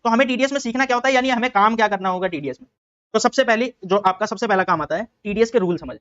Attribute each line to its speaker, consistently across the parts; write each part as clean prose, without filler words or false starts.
Speaker 1: तो हमें टीडीएस में सीखना क्या होता है, यानी हमें काम क्या करना होगा टीडीएस में। तो सबसे पहले जो आपका सबसे पहला काम आता है, टीडीएस के रूल समझ।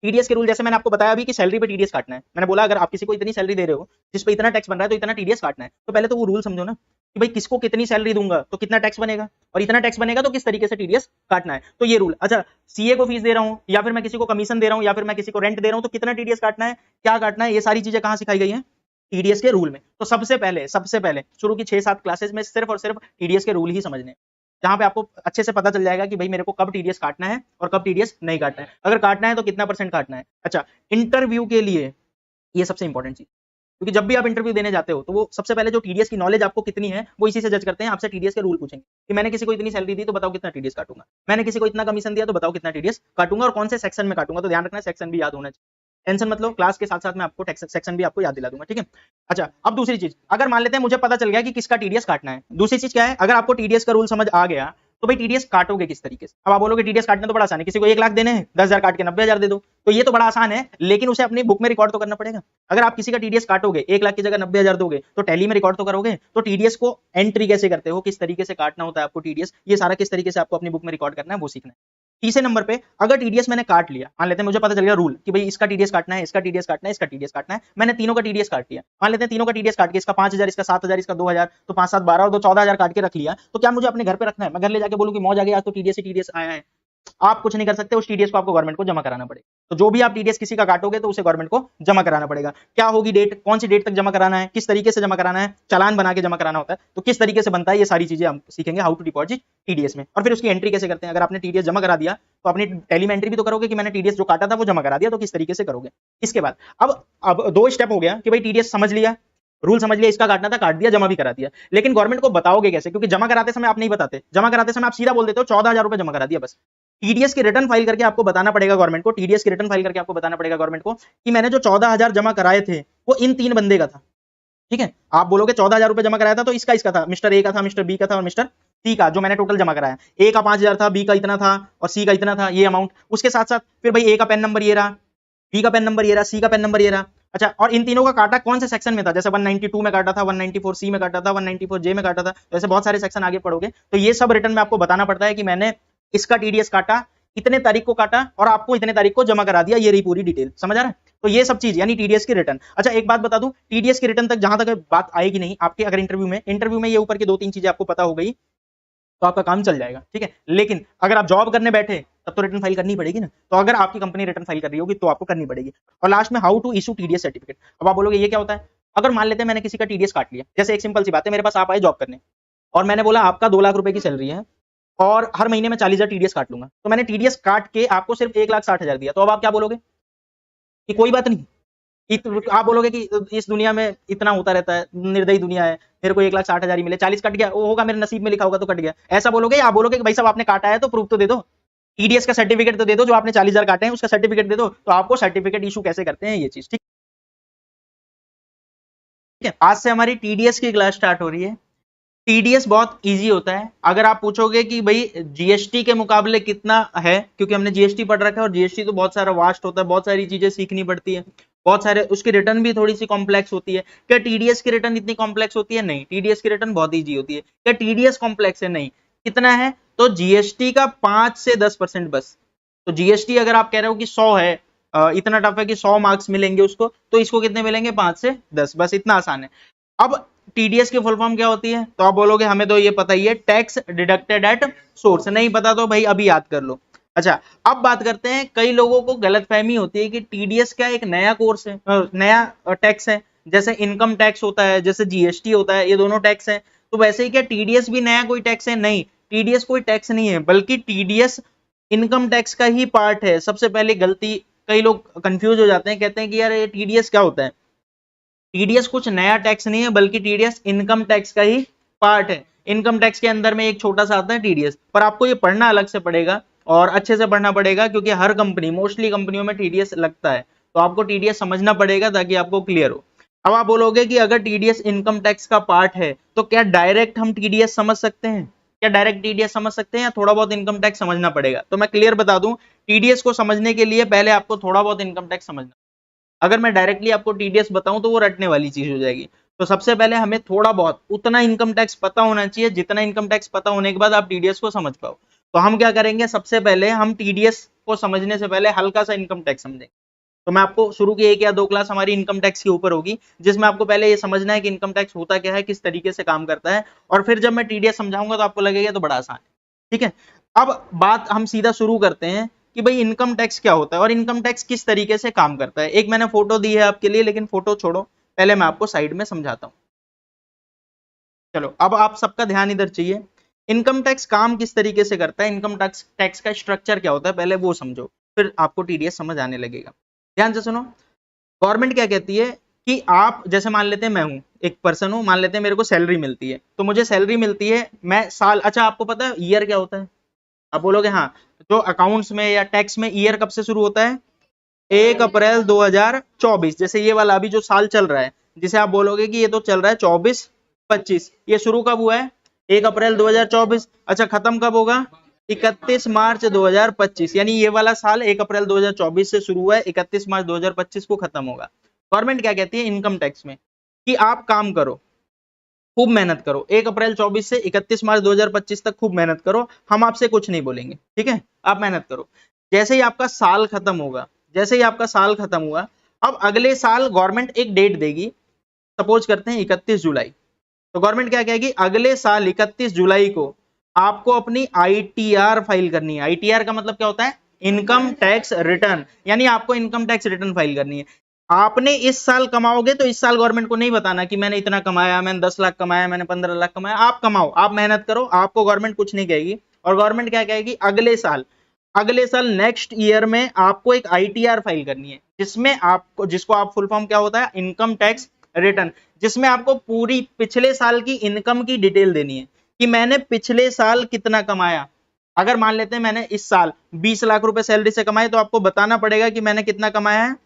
Speaker 1: टीडीएस के रूल जैसे मैंने आपको बताया अभी कि सैलरी पे टीडीएस काटना है। मैंने बोला अगर आप किसी को इतनी सैलरी दे रहे हो जिस पे इतना टैक्स बन रहा है तो इतना टीडीएस काटना है। तो पहले तो वो रूल समझो ना कि भाई किसको कितनी सैलरी दूंगा तो कितना टैक्स बनेगा, और इतना टैक्स बनेगा तो किस तरीके से टीडीएस काटना है। तो ये रूल, अच्छा सीए को फीस दे रहा हूं या फिर मैं किसी को कमीशन दे रहा हूं या फिर मैं किसी को रेंट दे रहा हूं तो कितना टीडीएस काटना है, क्या काटना है, ये सारी चीजें कहां सिखाई गई हैं, टीडीएस के रूल में। तो सबसे पहले शुरू की 6-7 क्लासेस में सिर्फ और सिर्फ टीडीएस के रूल ही समझने, जहां पे आपको अच्छे से पता चल जाएगा कि भाई मेरे को कब टीडीएस काटना है और कब टीडीएस नहीं काटना है, अगर काटना है तो कितना परसेंट काटना है। अच्छा, इंटरव्यू के लिए ये सबसे इंपॉर्टेंट चीज, क्योंकि जब भी आप इंटरव्यू देने जाते हो तो वो सबसे पहले जो टीडीएस की नॉलेज आपको कितनी है वो इसी से जज करते हैं। आपसे टीडीएस के रूल पूछेंगे कि मैंने किसी को इतनी सैलरी दी तो बताओ कितना टीडीएस काटूंगा, मैंने किसी को इतना कमीशन दिया तो बताओ कितना टीडीएस काटूंगा और कौन से सेक्शन में काटूंगा। तो ध्यान रखना सेक्शन भी याद होना चाहिए, टेंशन मतलब क्लास के साथ साथ मैं आपको सेक्शन भी आपको याद दिला दूंगा, ठीक है। अच्छा, अब दूसरी चीज, अगर मान लेते हैं मुझे पता चल गया कि किसका टीडीएस काटना है, दूसरी चीज क्या है, अगर आपको टीडीएस का रूल समझ आ गया तो भाई टीडीएस काटोगे किस तरीके से। अब आप बोलोगे टीडीएस काटना तो बड़ा आसान है, किसी को 1 लाख देने हैं 10,000 काट के 90,000 दे दो, तो ये तो बड़ा आसान है, लेकिन उसे अपनी बुक में रिकॉर्ड तो करना पड़ेगा। अगर आप किसी का टीडीएस काटोगे 1 लाख की जगह 90,000 दोगे तो टैली में रिकॉर्ड तो करोगे। तो टीडीएस को एंट्री कैसे करते हो, किस तरीके से काटना होता है आपको टीडीएस, ये सारा किस तरीके से आपको अपनी बुक में रिकॉर्ड करना है वो सीखना है। तीसरे नंबर पे, अगर टीडीएस मैंने काट लिया, मान लेते हैं मुझे पता चल गया रूल कि भाई इसका टीडीएस काटना है, इसका टीडीएस काटना है, इसका टीडीएस काटना है, मैंने तीनों का टीडीएस काट लिया। मान लेते हैं तीनों का टीडीएस काट के इसका 5,000, इसका 7,000, इसका 2,000, तो 5, 7, 12 और 2, 14,000 काट के रख लिया। तो क्या मुझे अपने घर पे रखना है, मैं घर ले जाके बोलूं कि मौज आ गई आज तो टीडीएस ही टीडीएस आया है? आप कुछ नहीं कर सकते, उस टीडीएस को आपको गवर्नमेंट को जमा कराना पड़ेगा। तो जो भी आप टीडीएस किसी का काटोगे तो उसे गवर्नमेंट को जमा कराना पड़ेगा। क्या होगी डेट, कौन सी डेट तक जमा कराना है, किस तरीके से जमा कराना है, चालान बना के जमा कराना होता है, तो किस तरीके से बनता है, ये सारी चीजें हम सीखेंगे हाउ टू डिपॉजिट टीडीएस में। और फिर उसकी एंट्री कैसे करते हैं, अगर आपने टीडीएस जमा करा दिया तो अपनी टैली में एंट्री भी तो करोगे कि मैंने टीडीएस जो काटा था वो जमा करा दिया, तो किस तरीके से करोगे। इसके बाद अब 2 स्टेप हो गया कि भाई टीडीएस समझ लिया, रूल समझ लिया, इसका काटना था काट दिया, जमा भी करा दिया, लेकिन गवर्नमेंट को बताओगे कैसे, क्योंकि जमा कराते समय आप नहीं बताते, जमा कराते समय आप सीधा बोल देते हो 14,000 रुपए जमा करा दिया बस। टीडीएस की रिटर्न फाइल करके आपको बताना पड़ेगा गवर्नमेंट को, टीडीएस की रिटर्न फाइल करके आपको बताना पड़ेगा गवर्नमेंट को कि मैंने जो 14,000 जमा कराए थे वो इन 3 बंदे का था, ठीक है। आप बोलोगे 14,000 रुपए जमा कराया था तो इसका था, मिस्टर ए का था, मिस्टर बी का था और मिस्टर सी का, जो मैंने टोटल जमा कराया, ए का 5,000 था, बी का इतना था और सी का इतना था, ये अमाउंट। उसके साथ साथ फिर भाई ए का पेन नंबर ये रहा, बी का पेन नंबर ये रहा, सी का पेन नंबर ये रहा। अच्छा, और इन तीनों का काटा कौन से सेक्शन में था, जैसे 192 में काटा था, 194 सी में काटा था, 194 जे में काटा था, तो ऐसे बहुत सारे सेक्शन आगे पढ़ोगे। तो ये सब रिटर्न में आपको बताना पड़ता है कि मैंने इसका टीडीएस काटा, इतने तारीख को काटा और आपको इतने तारीख को जमा करा दिया, ये रही पूरी डिटेल, समझ आ रहा है। तो ये सब चीज यानी टीडीएस की रिटर्न। अच्छा, एक बात बता दूं, टीडीएस की रिटर्न तक जहां तक बात आएगी नहीं आपके, अगर इंटरव्यू में ये ऊपर की 2-3 चीजें आपको पता हो गई तो आपका काम चल जाएगा, ठीक है। लेकिन अगर आप जॉब करने बैठे तब तो रिटर्न फाइल करनी पड़ेगी ना, तो अगर आपकी कंपनी रिटर्न फाइल कर रही होगी तो आपको करनी पड़ेगी। और लास्ट में how to issue TDS certificate. अब आप बोलोगे ये क्या होता है, अगर मान लेते हैं मैंने किसी का टीडीएस काट लिया, जैसे एक सिंपल सी बात है, मेरे पास आप आए जॉब करने और मैंने बोला आपका 2 लाख रुपए की सैलरी है और हर महीने में 40,000 टीडीएस काट लूंगा, तो मैंने टीडीएस काट के आपको सिर्फ 1,60,000 दिया, तो अब आप क्या बोलोगे कि कोई बात नहीं, आप बोलोगे कि इस दुनिया में इतना होता रहता है, निर्दयी दुनिया है, मेरे को 1,60,000 ही मिले, 40 कट गया, वो होगा मेरे नसीब में लिखा होगा तो कट गया, ऐसा बोलोगे। या आप बोलोगे कि भाई साहब आपने काटा है तो प्रूफ तो दे दो, टीडीएस का सर्टिफिकेट तो दे दो, जो आपने 40,000 काटे हैं उसका सर्टिफिकेट दे दो। तो आपको सर्टिफिकेट इशू कैसे करते हैं ये चीज, ठीक है। आज से हमारी टीडीएस की क्लास स्टार्ट हो रही है। टीडीएस बहुत इजी होता है। अगर आप पूछोगे कि भाई जीएसटी के मुकाबले कितना है, क्योंकि हमने जीएसटी पढ़ रखा है और जीएसटी तो बहुत सारा वास्ट होता है, बहुत सारी चीजें सीखनी पड़ती है, बहुत सारे उसकी रिटर्न भी थोड़ी सी कॉम्प्लेक्स होती है। क्या टीडीएस की रिटर्न इतनी कॉम्प्लेक्स होती है? नहीं, टीडीएस की रिटर्न बहुत इजी होती है। क्या टीडीएस कॉम्प्लेक्स है? नहीं। कितना है? तो जीएसटी का 5 से 10% बस। तो जीएसटी अगर आप कह रहे हो कि 100 है, इतना टफ है कि 100 मार्क्स मिलेंगे उसको, तो इसको कितने मिलेंगे? 5 से 10, बस इतना आसान है। अब टीडीएस की फुल फॉर्म क्या होती है? तो आप बोलोगे हमें तो ये पता ही है, टैक्स डिडक्टेड एट सोर्स। नहीं पता तो भाई अभी याद कर लो। अच्छा, अब बात करते हैं, कई लोगों को गलतफहमी होती है कि टीडीएस क्या एक नया कोर्स है, नया टैक्स है, जैसे इनकम टैक्स होता है, जैसे जीएसटी होता है, ये दोनों टैक्स है। तो वैसे ही क्या टीडीएस भी नया कोई टैक्स है? नहीं, टीडीएस कोई टैक्स नहीं है, बल्कि टीडीएस इनकम टैक्स का ही पार्ट है। सबसे पहले गलती, कई लोग कंफ्यूज हो जाते हैं, कहते हैं कि यार ये टीडीएस क्या होता है। टीडीएस कुछ नया टैक्स नहीं है, बल्कि टीडीएस इनकम टैक्स का ही पार्ट है। इनकम टैक्स के अंदर में एक छोटा सा आता है टीडीएस, पर आपको ये पढ़ना अलग से पड़ेगा और अच्छे से पढ़ना पड़ेगा, क्योंकि हर कंपनी, मोस्टली कंपनियों में टीडीएस लगता है, तो आपको टीडीएस समझना पड़ेगा ताकि आपको क्लियर हो। अब आप बोलोगे कि अगर टीडीएस इनकम टैक्स का पार्ट है तो क्या डायरेक्ट हम टीडीएस समझ सकते हैं? क्या डायरेक्ट टीडीएस समझ सकते हैं या थोड़ा बहुत इनकम टैक्स समझना पड़ेगा? तो मैं क्लियर बता दूं, टीडीएस को समझने के लिए पहले आपको थोड़ा बहुत इनकम टैक्स समझना। अगर मैं डायरेक्टली आपको टीडीएस बताऊं तो वो रटने वाली चीज हो जाएगी। तो सबसे पहले हमें थोड़ा बहुत उतना इनकम टैक्स पता होना चाहिए जितना इनकम टैक्स पता होने के बाद आप टीडीएस को समझ पाओ। तो हम क्या करेंगे, सबसे पहले हम टीडीएस को समझने से पहले हल्का सा इनकम टैक्स समझेंगे। तो मैं आपको शुरू की 1 या 2 क्लास हमारी इनकम टैक्स के ऊपर होगी, जिसमें आपको पहले ये समझना है कि इनकम टैक्स होता क्या है, किस तरीके से काम करता है, और फिर जब मैं टीडीएस समझाऊंगा तो आपको लगेगा तो बड़ा आसान है। ठीक है, अब बात हम सीधा शुरू करते हैं कि भाई इनकम टैक्स क्या होता है और इनकम टैक्स किस तरीके से काम करता है। एक मैंने फोटो दी है आपके लिए, लेकिन फोटो छोड़ो, पहले मैं आपको साइड में समझाता हूं। चलो, अब आप सबका ध्यान इधर चाहिए। इनकम टैक्स काम किस तरीके से करता है, इनकम टैक्स का स्ट्रक्चर क्या होता है, पहले वो समझो, फिर आपको टीडीएस समझ आने लगेगा। ध्यान से सुनो। गवर्नमेंट क्या कहती है कि आप, जैसे मान लेते हैं मैं हूं, एक पर्सन हूं, मान लेते हैं मेरे को सैलरी मिलती है, तो मुझे सैलरी मिलती है, मैं साल, अच्छा आपको पता है ईयर क्या होता है? आप बोलोगे हाँ, जो अकाउंट्स में या टैक्स में ईयर कब से शुरू होता है? 1 अप्रैल 2024। जैसे ये वाला अभी जो साल चल रहा है, जिसे आप बोलोगे कि ये तो चल रहा है 24-25, ये शुरू कब हुआ है? 1 अप्रैल 2024। अच्छा, खत्म कब होगा? 31 मार्च 2025। यानी ये वाला साल 1 अप्रैल 2024 से शुरू हुआ है, 31 मार्च 2025 को खत्म होगा। गवर्नमेंट क्या कहती है इनकम टैक्स में कि आप काम करो, खूब मेहनत करो, 1 अप्रैल 24 से 31 मार्च 2025 तक खूब मेहनत करो, हम आपसे कुछ नहीं बोलेंगे, ठीक है, आप मेहनत करो। जैसे ही आपका साल खत्म होगा, जैसे ही आपका साल खत्म हुआ, अब अगले साल गवर्नमेंट एक डेट देगी, सपोज करते हैं 31 जुलाई। तो गवर्नमेंट क्या कहेगी, अगले साल 31 जुलाई को आपको अपनी आईटीआर फाइल करनी है। आईटीआर का मतलब क्या होता है? Income tax return. यानी आपको इनकम टैक्स रिटर्न फाइल करनी है। आपने इस साल कमाओगे तो इस साल गवर्नमेंट को नहीं बताना कि मैंने इतना कमाया, मैंने 10 लाख कमाया, मैंने 15 लाख कमाया। आप कमाओ, आप मेहनत करो, आपको गवर्नमेंट कुछ नहीं कहेगी। और गवर्नमेंट क्या कहेगी, अगले साल नेक्स्ट ईयर में आपको एक आईटीआर फाइल करनी है, जिसमें आपको, जिसको आप फुल फॉर्म क्या होता है, इनकम टैक्स रिटर्न, जिसमें आपको पूरी पिछले साल की इनकम की डिटेल देनी है कि मैंने पिछले साल कितना कमाया। अगर मान लेते हैं मैंने इस साल 20 लाख रुपए सैलरी से कमाए, तो आपको बताना पड़ेगा कि मैंने कितना कमाया है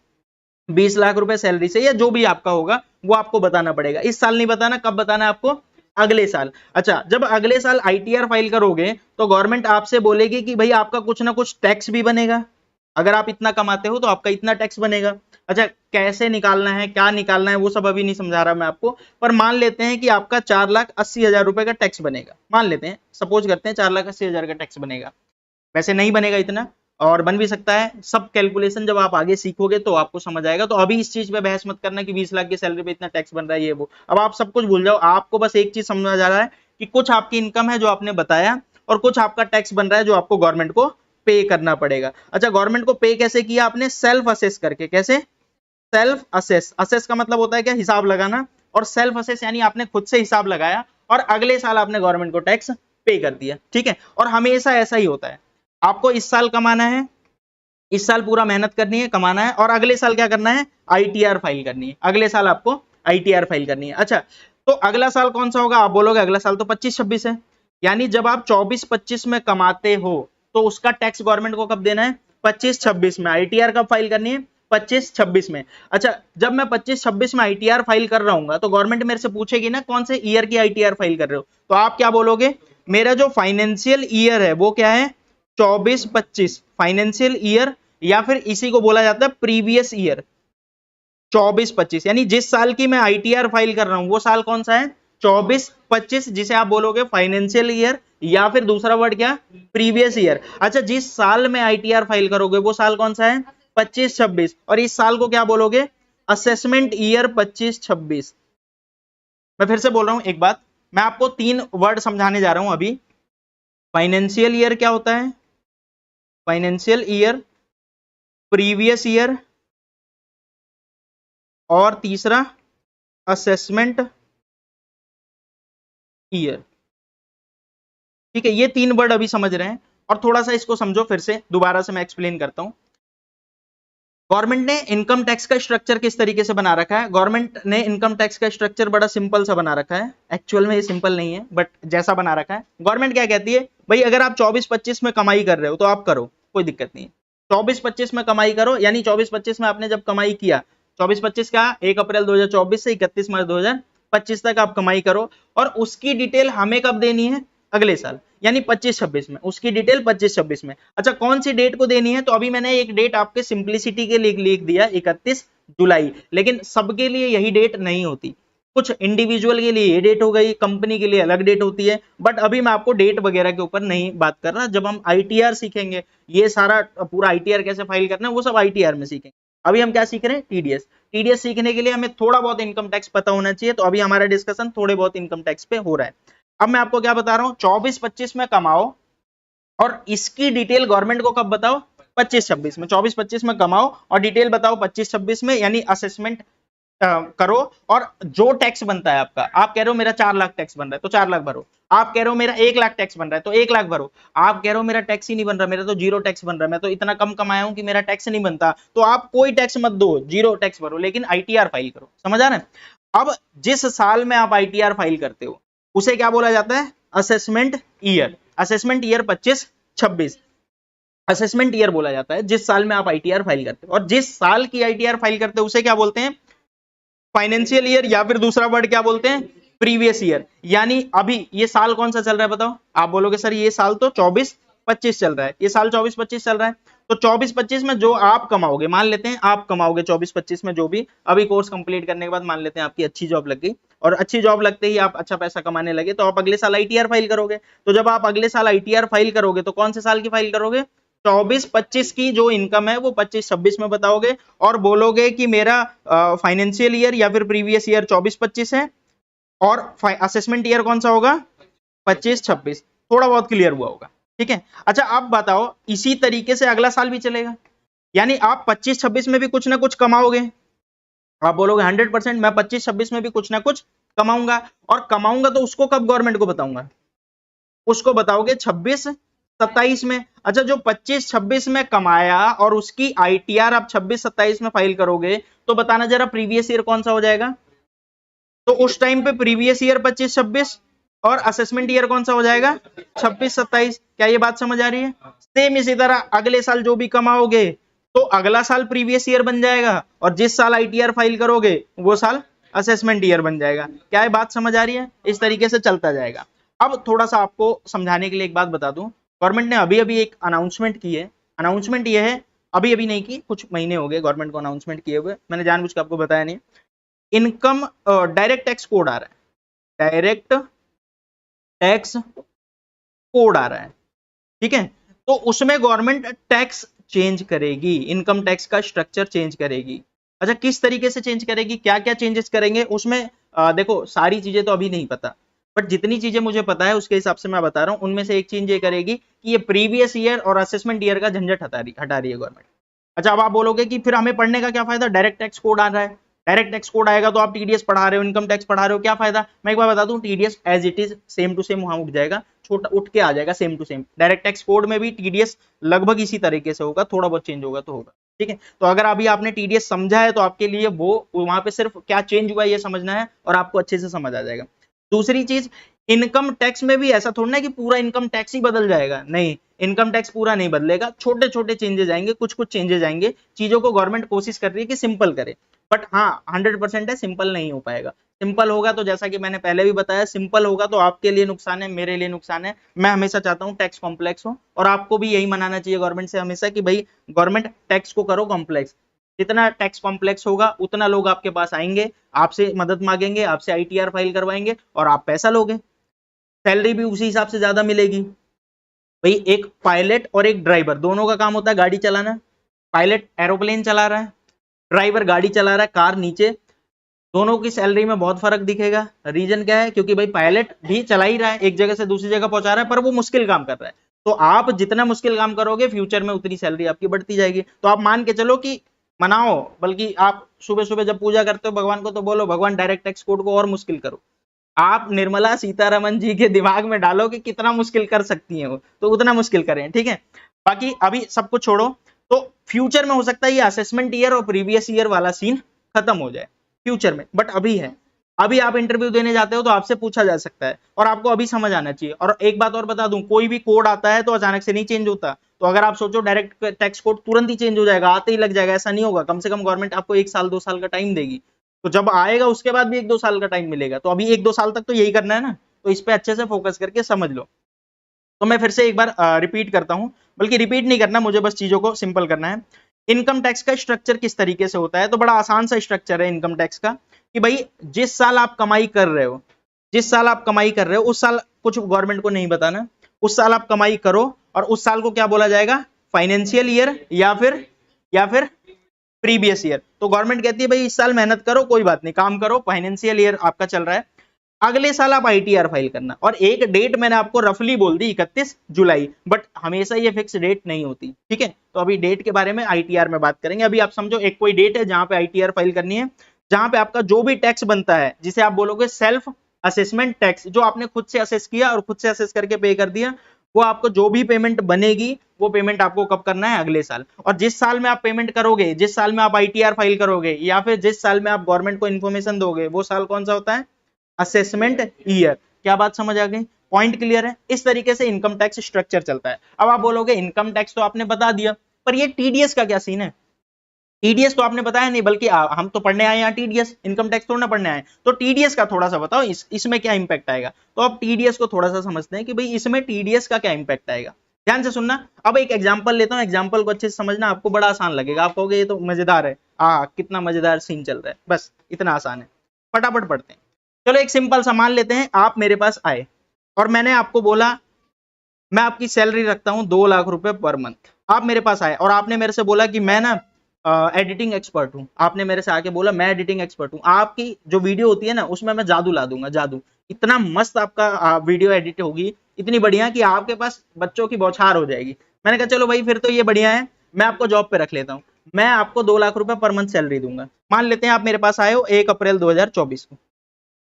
Speaker 1: 20 लाख रुपए सैलरी से, या जो भी आपका होगा वो आपको बताना पड़ेगा। इस साल नहीं बताना, कब बताना है आपको? अगले साल। अच्छा, जब अगले साल आईटीआर फाइल करोगे तो गवर्नमेंट आपसे बोलेगी कि भाई आपका कुछ ना कुछ टैक्स भी बनेगा। अगर आप इतना कमाते हो तो आपका इतना टैक्स बनेगा। अच्छा, कैसे निकालना है, क्या निकालना है, वो सब अभी नहीं समझा रहा मैं आपको, पर मान लेते हैं कि आपका 4,80,000 रुपए का टैक्स बनेगा। मान लेते हैं, सपोज करते हैं 4,80,000 का टैक्स बनेगा। वैसे नहीं बनेगा इतना, और बन भी सकता है। सब कैलकुलेशन जब आप आगे सीखोगे तो आपको समझ आएगा। तो अभी इस चीज पे बहस मत करना कि 20 लाख की सैलरी पे इतना टैक्स बन रहा है, ये वो। अब आप सब कुछ भूल जाओ, आपको बस एक चीज समझ आ रहा है कि कुछ आपकी इनकम है जो आपने बताया, और कुछ आपका टैक्स बन रहा है जो आपको गवर्नमेंट को पे करना पड़ेगा। अच्छा, गवर्नमेंट को पे कैसे किया आपने? सेल्फ असेस करके। कैसे? Self assess. असेस का मतलब होता है क्या? हिसाब लगाना। और सेल्फ असेस यानी आपने खुद से हिसाब लगाया और अगले साल आपने गवर्नमेंट को टैक्स पे कर दिया। ठीक है, और हमेशा ऐसा ही होता है। आपको इस साल कमाना है, इस साल पूरा मेहनत करनी है, कमाना है, और अगले साल क्या करना है? आईटीआर फाइल करनी है। अगले साल आपको आईटीआर फाइल करनी है। अच्छा, तो अगला साल कौन सा होगा? आप बोलोगे अगला साल तो 25-26 है। यानी जब आप 24-25 में कमाते हो तो उसका टैक्स गवर्नमेंट को कब देना है? 25-26 में। आईटीआर कब फाइल करनी है? 25-26 में। अच्छा, जब मैं 25-26 में आईटीआर फाइल कर रहा हूँ तो गवर्नमेंट मेरे से पूछेगी ना कौन से ईयर की आईटीआर फाइल कर रहे हो, तो आप क्या बोलोगे? मेरा जो फाइनेंशियल ईयर है वो क्या है? 24-25 फाइनेंशियल ईयर, या फिर इसी को बोला जाता है प्रीवियस ईयर 24-25। यानी जिस साल की मैं आईटीआर फाइल कर रहा हूं वो साल कौन सा है? 24-25, जिसे आप बोलोगे फाइनेंशियल ईयर, या फिर दूसरा वर्ड क्या? Previous year. अच्छा, जिस साल में आईटीआर फाइल करोगे वो साल कौन सा है? 25-26। और इस साल को क्या बोलोगे? Assessment year 25-26। मैं फिर से बोल रहा हूं एक बात, मैं आपको 3 वर्ड समझाने जा रहा हूं अभी। फाइनेंशियल ईयर क्या होता है? फाइनेंशियल ईयर, प्रीवियस ईयर, और तीसरा असेसमेंट ईयर। ठीक है, ये 3 वर्ड अभी समझ रहे हैं। और थोड़ा सा इसको समझो, फिर से दोबारा से मैं एक्सप्लेन करता हूं। गवर्नमेंट ने इनकम टैक्स का स्ट्रक्चर किस तरीके से बना रखा है? गवर्नमेंट ने इनकम टैक्स का स्ट्रक्चर बड़ा सिंपल सा बना रखा है। एक्चुअल में ये सिंपल नहीं है, बट जैसा बना रखा है। गवर्नमेंट क्या कहती है, भाई अगर आप 24-25 में कमाई कर रहे हो तो आप करो, कोई दिक्कत नहीं है। 24-25 में कमाई करो, यानी 24-25 में आपने जब कमाई किया, 24-25 का 1 अप्रैल 2024 से 31 मार्च 2025 तक आप कमाई करो, और उसकी डिटेल हमें कब देनी है? अगले साल, यानी 25-26 में। उसकी डिटेल 25-26 में। अच्छा, कौन सी डेट को देनी है? तो अभी मैंने एक डेट आपके सिंप्लिसिटी के लिए लिख दिया 31 जुलाई, लेकिन सबके लिए यही डेट नहीं होती। कुछ इंडिविजुअल के लिए ये डेट हो गई, कंपनी के लिए अलग डेट होती है, बट अभी मैं आपको डेट वगैरह के ऊपर नहीं बात कर रहा। जब हम आईटीआर सीखेंगे, ये सारा पूरा आईटीआर कैसे फाइल करना है वो सब आईटीआर में सीखेंगे। अभी हम क्या सीख रहे हैं? टीडीएस। टीडीएस सीखने के लिए हमें थोड़ा बहुत इनकम टैक्स पता होना चाहिए, तो अभी हमारा डिस्कशन थोड़े बहुत इनकम टैक्स पे हो रहा है। अब मैं आपको क्या बता रहा हूँ, 24-25 में कमाओ और इसकी डिटेल गवर्नमेंट को कब बताओ? 25-26 में। 24-25 में कमाओ और डिटेल बताओ 25-26 में, यानी असेसमेंट करो। और जो टैक्स बनता है आपका, आप कह रहे हो मेरा 4 लाख टैक्स बन रहा है तो 4 लाख भरो। आप कह रहे हो मेरा 1 लाख टैक्स बन रहा है तो 1 लाख भरो। आप कह रहे हो मेरा टैक्स ही नहीं बन रहा, मेरा तो जीरो टैक्स बन रहा है, मैं तो इतना कम कमाया हूं कि मेरा टैक्स नहीं बनता, तो आप कोई टैक्स मत दो, जीरो टैक्स भरो, लेकिन आईटीआर फाइल करो। समझ आ रहा है? अब जिस साल में आप आईटीआर फाइल करते हो उसे क्या बोला जाता है? Assessment year. Assessment year 25-26 assessment year बोला जाता है जिस साल में आप आईटीआर फाइल करते हो। और जिस साल की आईटीआर फाइल करते हो उसे क्या बोलते हैं? फाइनेंशियल ईयर, या फिर दूसरा वर्ड क्या बोलते हैं? Previous year. यानी अभी ये साल कौन सा चल रहा है बताओ? आप बोलोगे सर ये साल तो 24-25 चल रहा है, ये साल 24-25 चल रहा है, तो 24-25 में जो आप कमाओगे, मान लेते हैं आप कमाओगे 24-25 में जो भी, अभी कोर्स कंप्लीट करने के बाद मान लेते हैं आपकी अच्छी जॉब लग गई, और अच्छी जॉब लगते ही आप अच्छा पैसा कमाने लगे, तो आप अगले साल आईटीआर फाइल करोगे। तो जब आप अगले साल आईटीआर फाइल करोगे तो कौन से साल की फाइल करोगे? 24-25 की जो इनकम है वो 25-26 में बताओगे, और बोलोगे कि मेरा फाइनेंशियल ईयर या फिर प्रीवियस ईयर 24-25 है, और असेसमेंट ईयर कौन सा होगा? 25-26। थोड़ा बहुत क्लियर हुआ होगा, ठीक है? अच्छा अब बताओ, इसी तरीके से अगला साल भी चलेगा, यानी आप 25-26 में भी कुछ ना कुछ कमाओगे। आप बोलोगे 100% मैं 25-26 में भी कुछ ना कुछ कमाऊंगा, और कमाऊंगा तो उसको कब गवर्नमेंट को बताऊंगा? उसको बताओगे 26-27 में। अच्छा, जो 25-26 में कमाया और उसकी आईटीआर आप 26-27 में फाइल करोगे, तो बताना जरा प्रीवियस ईयर कौन सा हो जाएगा? तो उस टाइम पे प्रीवियस ईयर 25-26 और असेसमेंट ईयर कौन सा हो जाएगा? 26-27। क्या ये बात समझ आ रही है? सेम इसी तरह अगले साल जो भी कमाओगे तो अगला साल प्रीवियस ईयर बन जाएगा, और जिस साल आईटीआर फाइल करोगे वो साल असेसमेंट ईयर बन जाएगा। क्या ये बात समझ आ रही है? इस तरीके से चलता जाएगा। अब थोड़ा सा आपको समझाने के लिए एक बात बता दूं, गवर्नमेंट ने अभी अभी एक अनाउंसमेंट की है। अनाउंसमेंट ये है, अभी अभी नहीं की, कुछ महीने हो गए गवर्नमेंट को अनाउंसमेंट किए हुए, मैंने जानबूझ के आपको बताया नहीं। इनकम डायरेक्ट टैक्स कोड आ रहा है, डायरेक्ट टैक्स कोड आ रहा है, ठीक है? तो उसमें गवर्नमेंट टैक्स चेंज करेगी, इनकम टैक्स का स्ट्रक्चर चेंज करेगी। अच्छा, किस तरीके से चेंज करेगी, क्या क्या चेंजेस करेंगे उसमें? देखो सारी चीजें तो अभी नहीं पता, बट जितनी चीजें मुझे पता है उसके हिसाब से मैं बता रहा हूं। उनमें से एक चीज ये करेगी कि ये प्रीवियस ईयर और असेसमेंट ईयर का झंझट हटा रही है गवर्नमेंट। अच्छा, अब आप बोलोगे कि फिर हमें पढ़ने का क्या फायदा, डायरेक्ट टैक्स कोड आ रहा है। डायरेक्ट टैक्स कोड आएगा तो आप टीडीएस पढ़ा रहे हो, इनकम टैक्स पढ़ा रहे हो, क्या फायदा? मैं एक बार बता दूं, TDS as it is same to same वहां उठ जाएगा, छोटा उठ के आ जाएगा same to same. Direct tax code में भी टीडीएस लगभग इसी तरीके से होगा, थोड़ा बहुत चेंज होगा तो होगा, ठीक है? तो अगर अभी आपने टीडीएस समझा है तो आपके लिए वो वहां पे सिर्फ क्या चेंज हुआ है ये समझना है, और आपको अच्छे से समझ आ जाएगा। दूसरी चीज, इनकम टैक्स में भी ऐसा थोड़ा ना कि पूरा इनकम टैक्स ही बदल जाएगा, नहीं, इनकम टैक्स पूरा नहीं बदलेगा, छोटे छोटे चेंजेस आएंगे, कुछ कुछ चेंजेस आएंगे। चीजों को गवर्नमेंट कोशिश कर रही है कि सिंपल करे, बट हाँ 100% है, सिंपल नहीं हो पाएगा। सिंपल होगा तो जैसा कि मैंने पहले भी बताया, सिंपल होगा तो आपके लिए नुकसान है, मेरे लिए नुकसान है। मैं हमेशा चाहता हूँ टैक्स कॉम्प्लेक्स हो, और आपको भी यही मनाना चाहिए गवर्नमेंट से हमेशा कि भाई गवर्नमेंट टैक्स को करो कॉम्प्लेक्स। जितना टैक्स कॉम्प्लेक्स होगा उतना लोग आपके पास आएंगे, आपसे मदद मांगेंगे, आपसे आईटीआर फाइल करवाएंगे, और आप पैसा लोगे, सैलरी भी उसी हिसाब से ज्यादा मिलेगी। भाई एक पायलट और एक ड्राइवर दोनों का काम होता है गाड़ी चलाना। पायलट एरोप्लेन चला रहा है, ड्राइवर गाड़ी चला रहा है कार नीचे, दोनों की सैलरी में बहुत फर्क दिखेगा। रीजन क्या है? क्योंकि भाई पायलट भी चला ही रहा है, एक जगह से दूसरी जगह पहुंचा रहा है, पर वो मुश्किल काम कर रहा है। तो आप जितना मुश्किल काम करोगे फ्यूचर में उतनी सैलरी आपकी बढ़ती जाएगी। तो आप मान के चलो कि मनाओ, बल्कि आप सुबह सुबह जब पूजा करते हो भगवान को तो बोलो भगवान डायरेक्ट टैक्स कोड को और मुश्किल करो। आप निर्मला सीतारमन जी के दिमाग में डालो कि कितना मुश्किल कर सकती हैं वो, तो उतना मुश्किल करें, ठीक है? बाकी अभी सब कुछ छोड़ो, तो फ्यूचर में हो सकता है ये असेसमेंट ईयर और प्रीवियस ईयर वाला सीन खत्म हो जाए फ्यूचर में, बट अभी है। अभी आप इंटरव्यू देने जाते हो तो आपसे पूछा जा सकता है, और आपको अभी समझ आना चाहिए। और एक बात और बता दूं, कोई भी कोड आता है तो अचानक से नहीं चेंज होता। तो अगर आप सोचो डायरेक्ट टैक्स कोड तुरंत ही चेंज हो जाएगा, आते ही लग जाएगा, ऐसा नहीं होगा। कम से कम गवर्नमेंट आपको 1 साल 2 साल का टाइम देगी, तो जब आएगा उसके बाद भी 1-2 साल का टाइम मिलेगा। तो अभी 1-2 साल तक तो यही करना है ना, तो इस पे अच्छे से फोकस करके समझ लो। तो मैं फिर से एक बार रिपीट करता हूं, बल्कि रिपीट नहीं करना मुझे, बस चीजों को सिंपल करना है। इनकम टैक्स का स्ट्रक्चर किस तरीके से होता है? तो बड़ा आसान सा स्ट्रक्चर है इनकम टैक्स का। कि भाई जिस साल आप कमाई कर रहे हो, जिस साल आप कमाई कर रहे हो उस साल कुछ गवर्नमेंट को नहीं बताना, उस साल आप कमाई करो और उस साल को क्या बोला जाएगा, फाइनेंशियल ईयर या फिर प्रीवियस ईयर। तो गवर्नमेंट कहती है भाई इस साल मेहनत करो, कोई बात नहीं, काम करो, फाइनेंशियल ईयर आपका चल रहा है, अगले साल आप आईटीआर फाइल करना। और एक डेट मैंने आपको रफली बोल दी 31 जुलाई, बट हमेशा ये फिक्स डेट नहीं होती, ठीक है। तो अभी डेट के बारे में आईटीआर में बात करेंगे। अभी आप समझो एक कोई डेट है जहां पे आईटीआर फाइल करनी है, जहां पे आपका जो भी टैक्स बनता है, जिसे आप बोलोगे सेल्फ असेसमेंट टैक्स, जो आपने खुद से असेस किया और खुद से असेस करके पे कर दिया, वो आपको जो भी पेमेंट बनेगी वो पेमेंट आपको कब करना है, अगले साल। और जिस साल में आप पेमेंट करोगे, जिस साल में आप आईटीआर फाइल करोगे या फिर जिस साल में आप गवर्नमेंट को इन्फॉर्मेशन दोगे, वो साल कौन सा होता है, असेसमेंट ईयर। क्या बात समझ आ गई, पॉइंट क्लियर है। इस तरीके से इनकम टैक्स स्ट्रक्चर चलता है। अब आप बोलोगे इनकम टैक्स तो आपने बता दिया, पर ये टीडीएस का क्या सीन है, टीडीएस तो आपने बताया नहीं, बल्कि हम तो पढ़ने आए यहाँ टीडीएस, इनकम टैक्स थोड़ा ना पढ़ने आए। तो टीडीएस का थोड़ा सा बताओ, इसमें क्या इंपैक्ट आएगा। तो अब टीडीएस को थोड़ा सा समझते हैं कि भाई इसमें टीडीएस का क्या इंपैक्ट आएगा। ध्यान से सुनना। अब एक एग्जांपल लेता हूँ, एग्जांपल को अच्छे से समझना, आपको बड़ा आसान लगेगा, आप कहोगे ये तो मजेदार है, कितना मजेदार सीन चल रहा है, बस इतना आसान है, फटाफट पढ़ते हैं। चलो एक सिंपल सा मान लेते हैं, आप मेरे पास आए और मैंने आपको बोला मैं आपकी सैलरी रखता हूं 2 लाख रुपए पर मंथ। आप मेरे पास आए और आपने मेरे से बोला कि मैं ना एडिटिंग एक्सपर्ट हूं। आपने मेरे से आके बोला मैं एडिटिंग एक्सपर्ट हूं, आपकी जो वीडियो होती है ना उसमें मैं जादू ला दूंगा, जादू, इतना मस्त आपका वीडियो एडिट होगी, इतनी बढ़िया कि आपके पास बच्चों की बौछार हो जाएगी। मैंने कहा चलो भाई फिर तो ये बढ़िया है, मैं आपको जॉब पे रख लेता हूँ, मैं आपको 2 लाख रुपए पर मंथ सैलरी दूंगा। मान लेते हैं आप मेरे पास आए हो 1 अप्रैल 2024 को,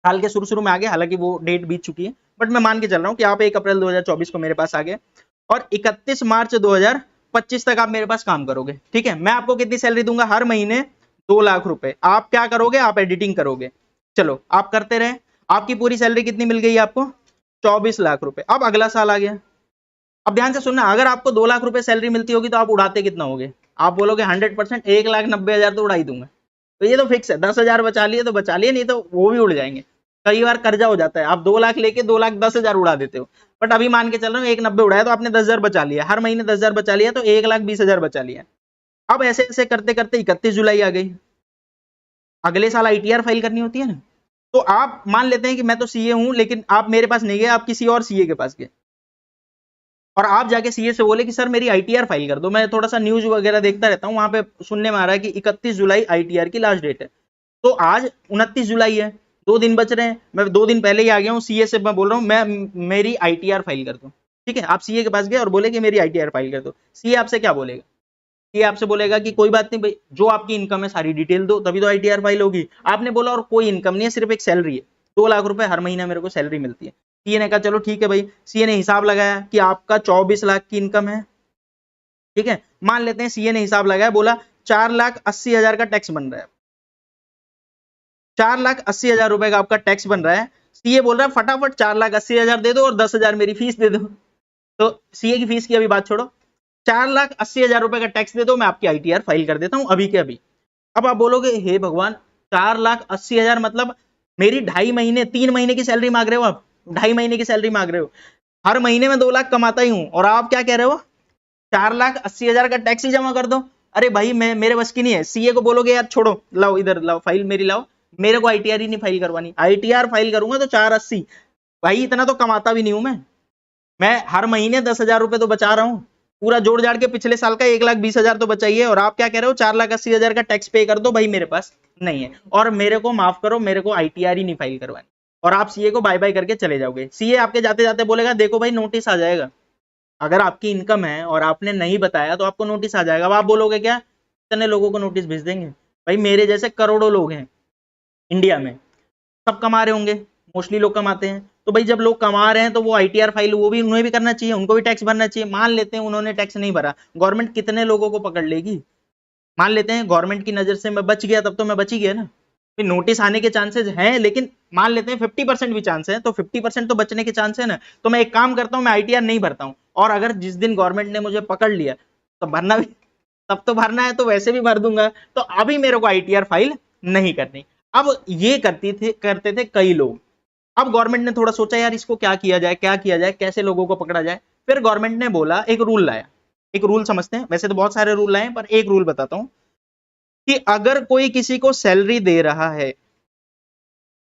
Speaker 1: साल के शुरू में आ गए, हालांकि वो डेट बीत चुकी है, बट मैं मान के चल रहा हूँ कि आप 1 अप्रैल 2024 को मेरे पास आ गए और 31 मार्च 2025 तक आप मेरे पास काम करोगे, ठीक है। मैं आपको कितनी सैलरी दूंगा, हर महीने 2 लाख रुपए। आप क्या करोगे, आप एडिटिंग करोगे, चलो आप करते रहे, आपकी पूरी सैलरी कितनी मिल गई आपको, 24 लाख रुपए। अब अगला साल आ गया, अब ध्यान से सुनना, अगर आपको 2 लाख रुपए सैलरी मिलती होगी तो आप उड़ाते कितना होगे, आप बोलोगे 100%, 1,90,000 तो उड़ा ही दूंगा। तो ये तो फिक्स है, 10,000 बचा लिए तो बचा लिए, नहीं तो वो भी उड़ जाएंगे। कई बार कर्जा हो जाता है, आप 2 लाख लेके 2,10,000 उड़ा देते हो, बट अभी मान के चल रहा हूँ 1,90 उड़ाया तो आपने 10,000 बचा लिया, हर महीने 10,000 बचा लिया, तो 1,20,000 बचा लिया। अब ऐसे ऐसे करते करते 31 जुलाई आ गई, अगले साल आईटीआर फाइल करनी होती है ना। तो आप मान लेते हैं कि मैं तो सीए हूं, लेकिन आप मेरे पास नहीं गए, आप किसी और सीए के पास गए और आप जाके सीए से बोले कि सर मेरी आईटीआर फाइल कर दो। मैं थोड़ा सा न्यूज वगैरह देखता रहता हूँ, वहां पे सुनने में आ रहा है कि 31 जुलाई आईटीआर की लास्ट डेट है। तो आज 29 जुलाई है, 2 दिन बच रहे हैं, मैं 2 दिन पहले ही आ गया हूँ सीए से, मैं बोल रहा हूँ मैं मेरी आईटीआर फाइल कर दो, ठीक है। आप सीए के पास गए और बोले कि मेरी आईटीआर फाइल कर दो, सीए आपसे क्या बोलेगा, सीए आपसे बोलेगा कि कोई बात नहीं भाई, जो आपकी इनकम है सारी डिटेल दो, तभी तो आईटीआर फाइल होगी। आपने बोला और कोई इनकम नहीं है, सिर्फ एक सैलरी है, 2 लाख रुपए हर महीना मेरे को सैलरी मिलती है। सीए ने कहा चलो ठीक है भाई, सीए ने हिसाब लगाया कि आपका 24 लाख की इनकम है, ठीक है। मान लेते हैं सीए ने हिसाब लगाया, बोला 4,80,000 का टैक्स बन रहा है, 4,80,000 रुपए का आपका टैक्स बन रहा है। सीए बोल रहा है फटाफट 4,80,000 दे दो और 10,000 मेरी फीस दे दो। तो सीए की फीस की अभी बात छोड़ो, 4,80,000 रुपए का टैक्स दे दो, मैं आपकी आईटीआर फाइल कर देता हूं अभी के अभी। अब आप बोलोगे हे भगवान, 4,80,000 मतलब मेरी 2.5 महीने 3 महीने की सैलरी मांग रहे हो आप, 2.5 महीने की सैलरी मांग रहे हो, हर महीने में 2 लाख कमाता ही हूं और आप क्या कह रहे हो, 4,80,000 का टैक्स ही जमा कर दो। अरे भाई मैं मेरे बस की नहीं है। सीए को बोलोगे यार छोड़ो, लाओ इधर लाओ फाइल मेरी लाओ, मेरे को आईटीआर ही नहीं फाइल करवानी, आईटीआर फाइल करूंगा तो 4,80, भाई इतना तो कमाता भी नहीं हूं मैं हर महीने 10,000 रुपए तो बचा रहा हूं, पूरा जोड़ जाड़ के पिछले साल का 1,20,000 तो बचाइए, और आप क्या कह रहे हो 4,80,000 का टैक्स पे कर दो, भाई मेरे पास नहीं है और मेरे को माफ करो, मेरे को आईटीआर ही नहीं फाइल करवानी, और आप सीए को बाय बाय करके चले जाओगे। सीए आपके जाते जाते बोलेगा देखो भाई नोटिस आ जाएगा, अगर आपकी इनकम है और आपने नहीं बताया तो आपको नोटिस आ जाएगा। अब आप बोलोगे क्या, इतने लोगों को नोटिस भेज देंगे, भाई मेरे जैसे करोड़ों लोग हैं इंडिया में, सब कमा रहे होंगे, मोस्टली लोग कमाते हैं, तो भाई जब लोग कमा रहे हैं तो वो आईटीआर फाइल वो भी उन्हें भी करना चाहिए, उनको भी टैक्स भरना चाहिए। मान लेते हैं उन्होंने टैक्स नहीं भरा, गवर्नमेंट कितने लोगों को पकड़ लेगी, मान लेते हैं गवर्नमेंट की नजर से मैं बच गया, तब तो मैं बच ही गया ना, नोटिस आने के चांसेस हैं, लेकिन मान लेते हैं 50% भी चांस है, तो 50% तो बचने के चांस है ना। तो मैं एक काम करता हूं, मैं आईटीआर नहीं भरता हूं, और अगर जिस दिन गवर्नमेंट ने मुझे पकड़ लिया तो भरना भी, तब तो भरना है, तो वैसे भी भर दूंगा, तो अभी मेरे को आईटीआर फाइल नहीं करनी। अब ये करते थे कई लोग। अब गवर्नमेंट ने थोड़ा सोचा यार इसको क्या किया जाए, कैसे लोगों को पकड़ा जाए। फिर गवर्नमेंट ने बोला, एक रूल लाया, एक रूल समझते हैं, वैसे तो बहुत सारे रूल लाए पर एक रूल बताता हूं, कि अगर कोई किसी को सैलरी दे रहा है,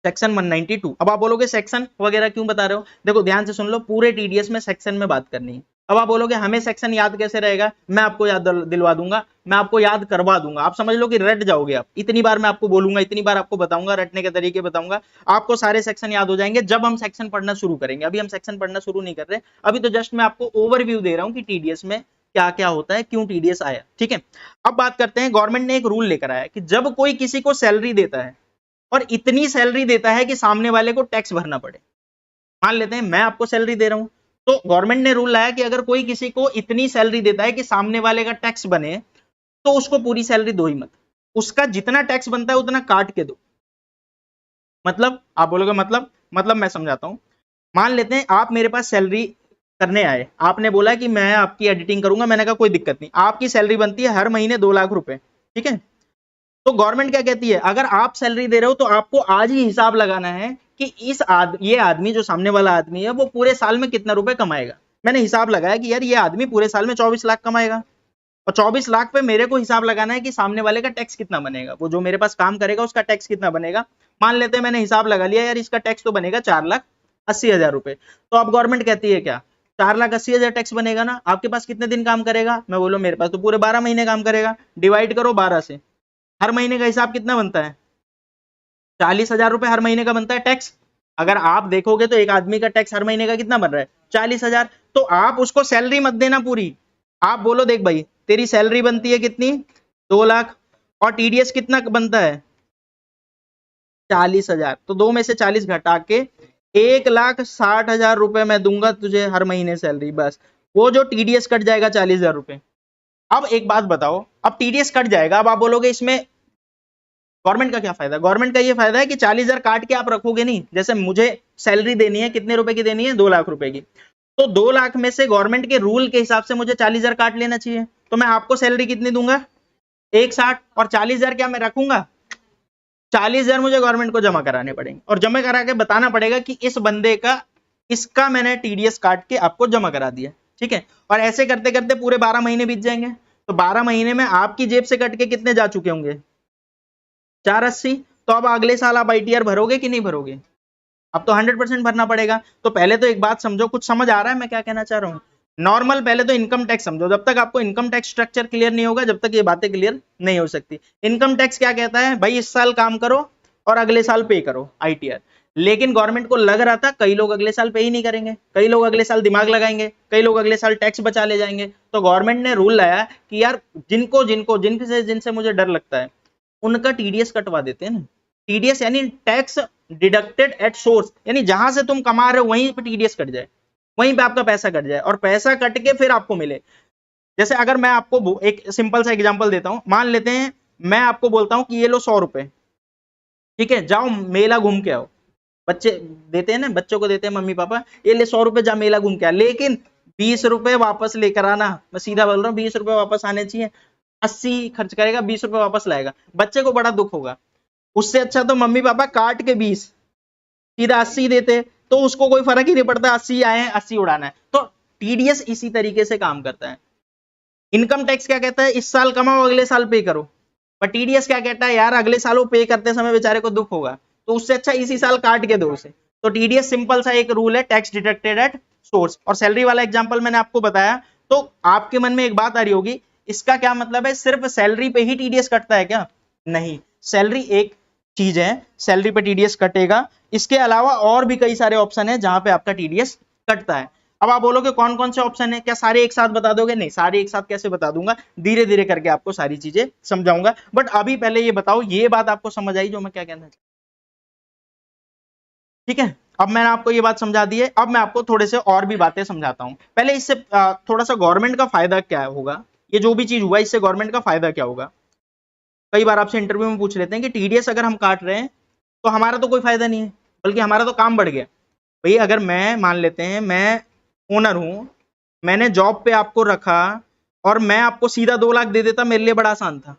Speaker 1: सेक्शन 192। अब आप बोलोगे सेक्शन वगैरह क्यों बता रहे हो, देखो ध्यान से सुन लो, पूरे टीडीएस में सेक्शन में बात करनी है। अब आप बोलोगे हमें सेक्शन याद कैसे रहेगा, मैं आपको याद दिलवा दूंगा, मैं आपको याद करवा दूंगा, आप समझ लो कि रट जाओगे आप, इतनी बार मैं आपको बोलूंगा, इतनी बार आपको बताऊंगा, रटने के तरीके बताऊंगा, आपको सारे सेक्शन याद हो जाएंगे जब हम सेक्शन पढ़ना शुरू करेंगे। अभी हम सेक्शन पढ़ना शुरू नहीं कर रहे, अभी तो जस्ट मैं आपको ओवरव्यू दे रहा हूं कि टीडीएस में क्या क्या होता है, क्यों टीडीएस आया। ठीक है, अब बात करते हैं, गवर्नमेंट ने एक रूल लेकर आया कि जब कोई किसी को सैलरी देता है और इतनी सैलरी देता है कि सामने वाले को टैक्स भरना पड़े, मान लेते हैं मैं आपको सैलरी दे रहा हूं, तो गवर्नमेंट ने रूल लाया कि अगर कोई किसी को इतनी सैलरी देता है कि सामने वाले का टैक्स बने, तो उसको पूरी सैलरी दो ही मत, उसका जितना टैक्स बनता है उतना काट के दो। मतलब आप बोलोगे मतलब मैं समझाता हूं, मान लेते हैं आप मेरे पास सैलरी करने आए, आपने बोला कि मैं आपकी एडिटिंग करूंगा, मैंने कहा कोई दिक्कत नहीं, आपकी सैलरी बनती है हर महीने 2 लाख रुपए, ठीक है, तो गवर्नमेंट क्या कहती है, अगर आप सैलरी दे रहे हो तो आपको आज ही हिसाब लगाना है कि ये आदमी जो सामने वाला आदमी है वो पूरे साल में कितना रुपए कमाएगा। मैंने हिसाब लगाया कि यार ये आदमी पूरे साल में 24 लाख कमाएगा, और 24 लाख पे मेरे को हिसाब लगाना है कि सामने वाले का टैक्स कितना बनेगा, वो जो मेरे पास काम करेगा उसका टैक्स कितना बनेगा। मान लेते हैं मैंने हिसाब लगा लिया, यार इसका टैक्स तो बनेगा 4,80,000 रुपए, तो अब गवर्नमेंट कहती है क्या, 4,80,000 टैक्स बनेगा ना, आपके पास कितने दिन काम करेगा, मैं बोलूं मेरे पास तो पूरे 12 महीने काम करेगा, डिवाइड करो 12 से, हर महीने का हिसाब कितना बनता है, 40,000 रुपए हर महीने का बनता है टैक्स। अगर आप देखोगे तो एक आदमी का टैक्स हर महीने का कितना बन रहा है, 40,000। तो आप उसको सैलरी मत देना पूरी, आप बोलो देख भाई तेरी सैलरी बनती है कितनी, 2 लाख, और टीडीएस कितना बनता है, 40,000, तो 2 में से 40 घटा के 1,60,000 रुपए मैं दूंगा तुझे हर महीने सैलरी, बस वो जो टीडीएस कट जाएगा 40,000 रुपए। अब एक बात बताओ, अब टीडीएस कट जाएगा, अब आप बोलोगे इसमें गवर्नमेंट का क्या फायदा, गवर्नमेंट का ये फायदा है कि 40,000 काट के आप रखोगे नहीं, जैसे मुझे सैलरी देनी है, कितने रुपए की देनी है, 2 लाख रुपए की, तो 2 लाख में से गवर्नमेंट के रूल के हिसाब से मुझे 40,000 काट लेना चाहिए, तो मैं आपको सैलरी कितनी दूंगा, 1,60, और 40,000 क्या मैं रखूंगा, 40,000 मुझे गवर्नमेंट को जमा कराने पड़ेंगे, और जमा करा के बताना पड़ेगा कि इस बंदे का इसका मैंने टीडीएस काट के आपको जमा करा दिया। ठीक है, और ऐसे करते करते पूरे 12 महीने बीत जाएंगे, तो 12 महीने में आपकी जेब से कट के कितने जा चुके होंगे, 480। तो अब अगले साल आप आईटीआर भरोगे कि नहीं भरोगे, अब तो 100% भरना पड़ेगा। तो पहले तो एक बात समझो, कुछ समझ आ रहा है मैं क्या कहना चाह रहा हूं, नॉर्मल पहले तो इनकम टैक्स समझो, जब तक आपको इनकम टैक्स स्ट्रक्चर क्लियर नहीं होगा जब तक ये बातें क्लियर नहीं हो सकती। इनकम टैक्स क्या कहता है भाई, इस साल काम करो और अगले साल पे करो आईटीआर, लेकिन गवर्नमेंट को लग रहा था कई लोग अगले साल पे ही नहीं करेंगे, कई लोग अगले साल दिमाग लगाएंगे, कई लोग अगले साल टैक्स बचा ले जाएंगे, तो गवर्नमेंट ने रूल लाया कि यार जिनसे मुझे डर लगता है उनका टीडीएस कटवा देते हैं ना, टीडीएस यानी टैक्स डिडक्टेड एट सोर्स, यानी जहां से तुम कमा रहे हो वहीं पे टीडीएस कट जाए, वहीं पे आपका पैसा कट जाए, और पैसा कट के फिर आपको मिले। जैसे अगर मैं आपको एक सिंपल सा एग्जांपल देता हूं, मान लेते हैं मैं आपको बोलता हूं कि ये लो 100 रुपए, ठीक है, जाओ मेला घूम के आओ, बच्चे देते हैं ना, बच्चों को देते हैं मम्मी पापा, ये ले 100 रुपए जा मेला घूम के आ, लेकिन 20 रुपए वापस लेकर आना, मैं सीधा बोल रहा हूँ 20 रुपए वापस आने चाहिए, 80 खर्च करेगा 20 रुपए वापस लाएगा, बच्चे को बड़ा दुख होगा, उससे अच्छा तो मम्मी पापा काट के 20 सीधा 80 देते, तो उसको कोई फर्क ही नहीं पड़ता, 80 आए हैं 80 उड़ाना है। तो टीडीएस इसी तरीके से काम करता है। इनकम टैक्स क्या कहता है, इस साल कमाओ अगले साल पे करो, पर टीडीएस क्या कहता है, यार अगले साल वो पे करते समय बेचारे को दुख होगा, तो उससे अच्छा इसी साल काट के दो उसे। तो टीडीएस सिंपल सा एक रूल है, टैक्स डिडक्टेड एट सोर्स। और सैलरी वाला एग्जांपल मैंने आपको बताया, तो आपके मन में एक बात आ रही होगी, इसका क्या मतलब है, सिर्फ सैलरी पे ही टीडीएस कटता है क्या, नहीं, सैलरी एक चीज है, सैलरी पे टीडीएस कटेगा, इसके अलावा और भी कई सारे ऑप्शन है जहां पे आपका टीडीएस कटता है। अब आप बोलोगे कौन कौन से ऑप्शन है, क्या सारे एक साथ बता दोगे, नहीं, सारे एक साथ कैसे बता दूंगा, धीरे धीरे करके आपको सारी चीजें समझाऊंगा, बट अभी पहले ये बताओ, ये बात आपको समझ आई जो मैं क्या कहना चाहता हूं, ठीक है। अब मैंने आपको ये बात समझा दी है, अब मैं आपको थोड़े से और भी बातें समझाता हूं। पहले इससे थोड़ा सा गवर्नमेंट का फायदा क्या होगा, ये जो भी चीज हुआ इससे गवर्नमेंट का फायदा क्या होगा। कई बार आपसे इंटरव्यू में पूछ लेते हैं कि टीडीएस अगर हम काट रहे हैं तो हमारा तो कोई फायदा नहीं है, बल्कि हमारा तो काम बढ़ गया। भाई अगर मैं मान लेते हैं मैं ओनर हूं, मैंने जॉब पे आपको रखा और मैं आपको सीधा 2 लाख दे देता, मेरे लिए बड़ा आसान था।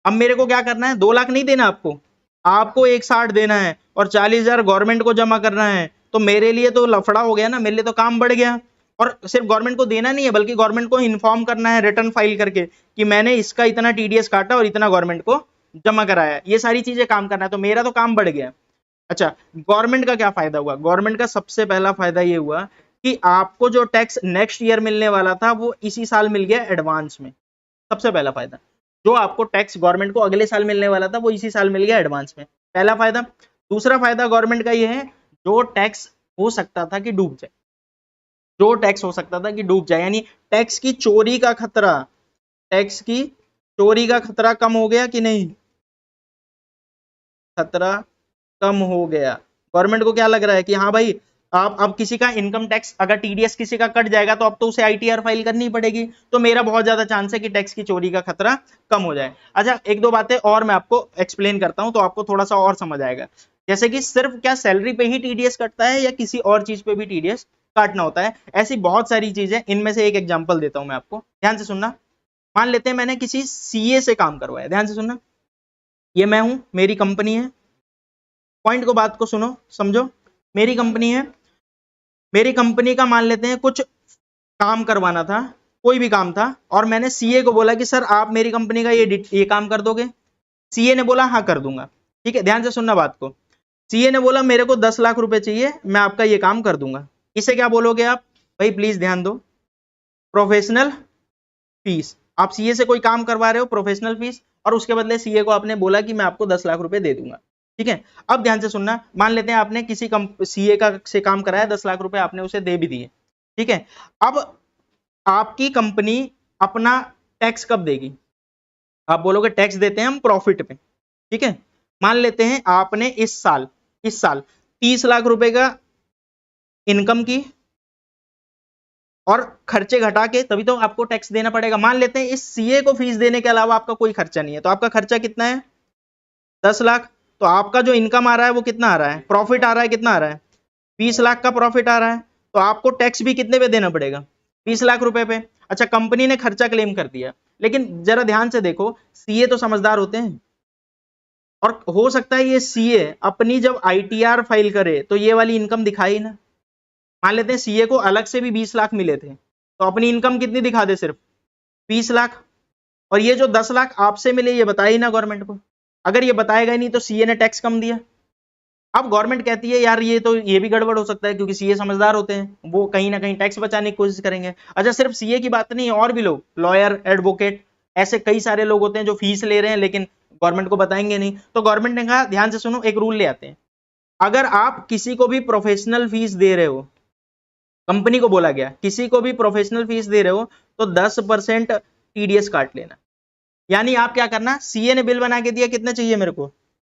Speaker 1: अब मेरे को क्या करना है, 2 लाख नहीं देना आपको, आपको 1,60 देना है और 40,000 गवर्नमेंट को जमा करना है, तो मेरे लिए तो लफड़ा हो गया ना, मेरे लिए तो काम बढ़ गया। और सिर्फ गवर्नमेंट को देना नहीं है, बल्कि गवर्नमेंट को इन्फॉर्म करना है रिटर्न फाइल करके कि मैंने इसका इतना टीडीएस काटा और इतना गवर्नमेंट को जमा कराया, ये सारी चीजें काम करना है, तो मेरा तो काम बढ़ गया। अच्छा, गवर्नमेंट का क्या फायदा हुआ? गवर्नमेंट का सबसे पहला फायदा ये हुआ कि आपको जो टैक्स नेक्स्ट ईयर मिलने वाला था वो इसी साल मिल गया एडवांस में। सबसे पहला फायदा, जो आपको टैक्स गवर्नमेंट को अगले साल मिलने वाला था वो इसी साल मिल गया एडवांस में, पहला फायदा। दूसरा फायदा गवर्नमेंट का ये है, जो टैक्स हो सकता था कि डूब जाए, जो टैक्स हो सकता था कि डूब जाए, यानी टैक्स की चोरी का खतरा, टैक्स की चोरी का खतरा कम हो गया कि नहीं? खतरा कम हो गया। गवर्नमेंट को क्या लग रहा है कि हाँ भाई, आप अब किसी का इनकम टैक्स अगर टीडीएस किसी का कट जाएगा तो अब तो उसे आईटीआर फाइल करनी पड़ेगी, तो मेरा बहुत ज्यादा चांस है कि टैक्स की चोरी का खतरा कम हो जाए। अच्छा, एक दो बातें और मैं आपको एक्सप्लेन करता हूं तो आपको थोड़ा सा और समझ आएगा। जैसे कि सिर्फ क्या सैलरी पे ही टीडीएस कटता है या किसी और चीज पे भी टीडीएस काटना होता है? ऐसी बहुत सारी चीजें, इनमें से एक एग्जाम्पल देता हूं मैं आपको, ध्यान से सुनना। मान लेते हैं मैंने किसी सीए से काम करवाया, ध्यान से सुनना, ये मैं हूं, मेरी कंपनी है, पॉइंट को, बात को सुनो समझो, मेरी कंपनी है, मेरी कंपनी का मान लेते हैं कुछ काम करवाना था, कोई भी काम था, और मैंने सीए को बोला कि सर आप मेरी कंपनी का ये काम कर दोगे? सीए ने बोला हाँ कर दूंगा। ठीक है, ध्यान से सुनना बात को। सीए ने बोला मेरे को 10 लाख रुपए चाहिए, मैं आपका ये काम कर दूंगा। इसे क्या बोलोगे आप? भाई प्लीज ध्यान दो, प्रोफेशनल फीस। आप सीए से कोई काम करवा रहे हो, प्रोफेशनल फीस, और उसके बदले सीए को आपने बोला कि मैं आपको 10 लाख रुपए दे दूंगा। ठीक है, अब ध्यान से सुनना, मान लेते हैं आपने किसी सीए का से काम कराया, 10 लाख रुपए आपने उसे दे भी दिए। ठीक है, अब आपकी कंपनी अपना टैक्स कब देगी? आप बोलोगे टैक्स देते हैं हम प्रॉफिट पे। ठीक है, मान लेते हैं आपने इस साल 30 लाख रुपए का इनकम की और खर्चे घटा के, तभी तो आपको टैक्स देना पड़ेगा। मान लेते हैं इस सीए को फीस देने के अलावा आपका कोई खर्चा नहीं है, तो आपका खर्चा कितना है? 10 लाख। तो आपका जो इनकम आ रहा है वो कितना आ रहा है? प्रॉफिट आ रहा है, कितना आ रहा है? 20 लाख का प्रॉफिट आ रहा है। तो आपको टैक्स भी कितने पे देना पड़ेगा? 20 लाख रुपए पे। अच्छा, कंपनी ने खर्चा क्लेम कर दिया, लेकिन जरा ध्यान से देखो, सीए तो समझदार होते हैं, और हो सकता है ये सीए अपनी जब आईटीआर फाइल करे तो ये वाली इनकम दिखाई ना। मान लेते हैं सीए को अलग से भी 20 लाख मिले थे, तो अपनी इनकम कितनी दिखा दे? सिर्फ 20 लाख। और ये जो 10 लाख आपसे मिले ये बताए ही ना गवर्नमेंट को। अगर ये बताएगा ही नहीं तो सीए ने टैक्स कम दिया। अब गवर्नमेंट कहती है यार ये तो ये भी गड़बड़ हो सकता है, क्योंकि सीए समझदार होते हैं, वो कहीं ना कहीं टैक्स बचाने की कोशिश करेंगे। अच्छा, सिर्फ सीए की बात नहीं, और भी लोग, लॉयर, एडवोकेट, ऐसे कई सारे लोग होते हैं जो फीस ले रहे हैं लेकिन गवर्नमेंट को बताएंगे नहीं। तो गवर्नमेंट ने कहा, ध्यान से सुनो, एक रूल ले आते हैं, अगर आप किसी को भी प्रोफेशनल फीस दे रहे हो, कंपनी को बोला गया किसी को भी प्रोफेशनल फीस दे रहे हो तो 10% टीडीएस काट लेना। यानी आप क्या करना, सीए ने बिल बना के दिया, कितने चाहिए मेरे को?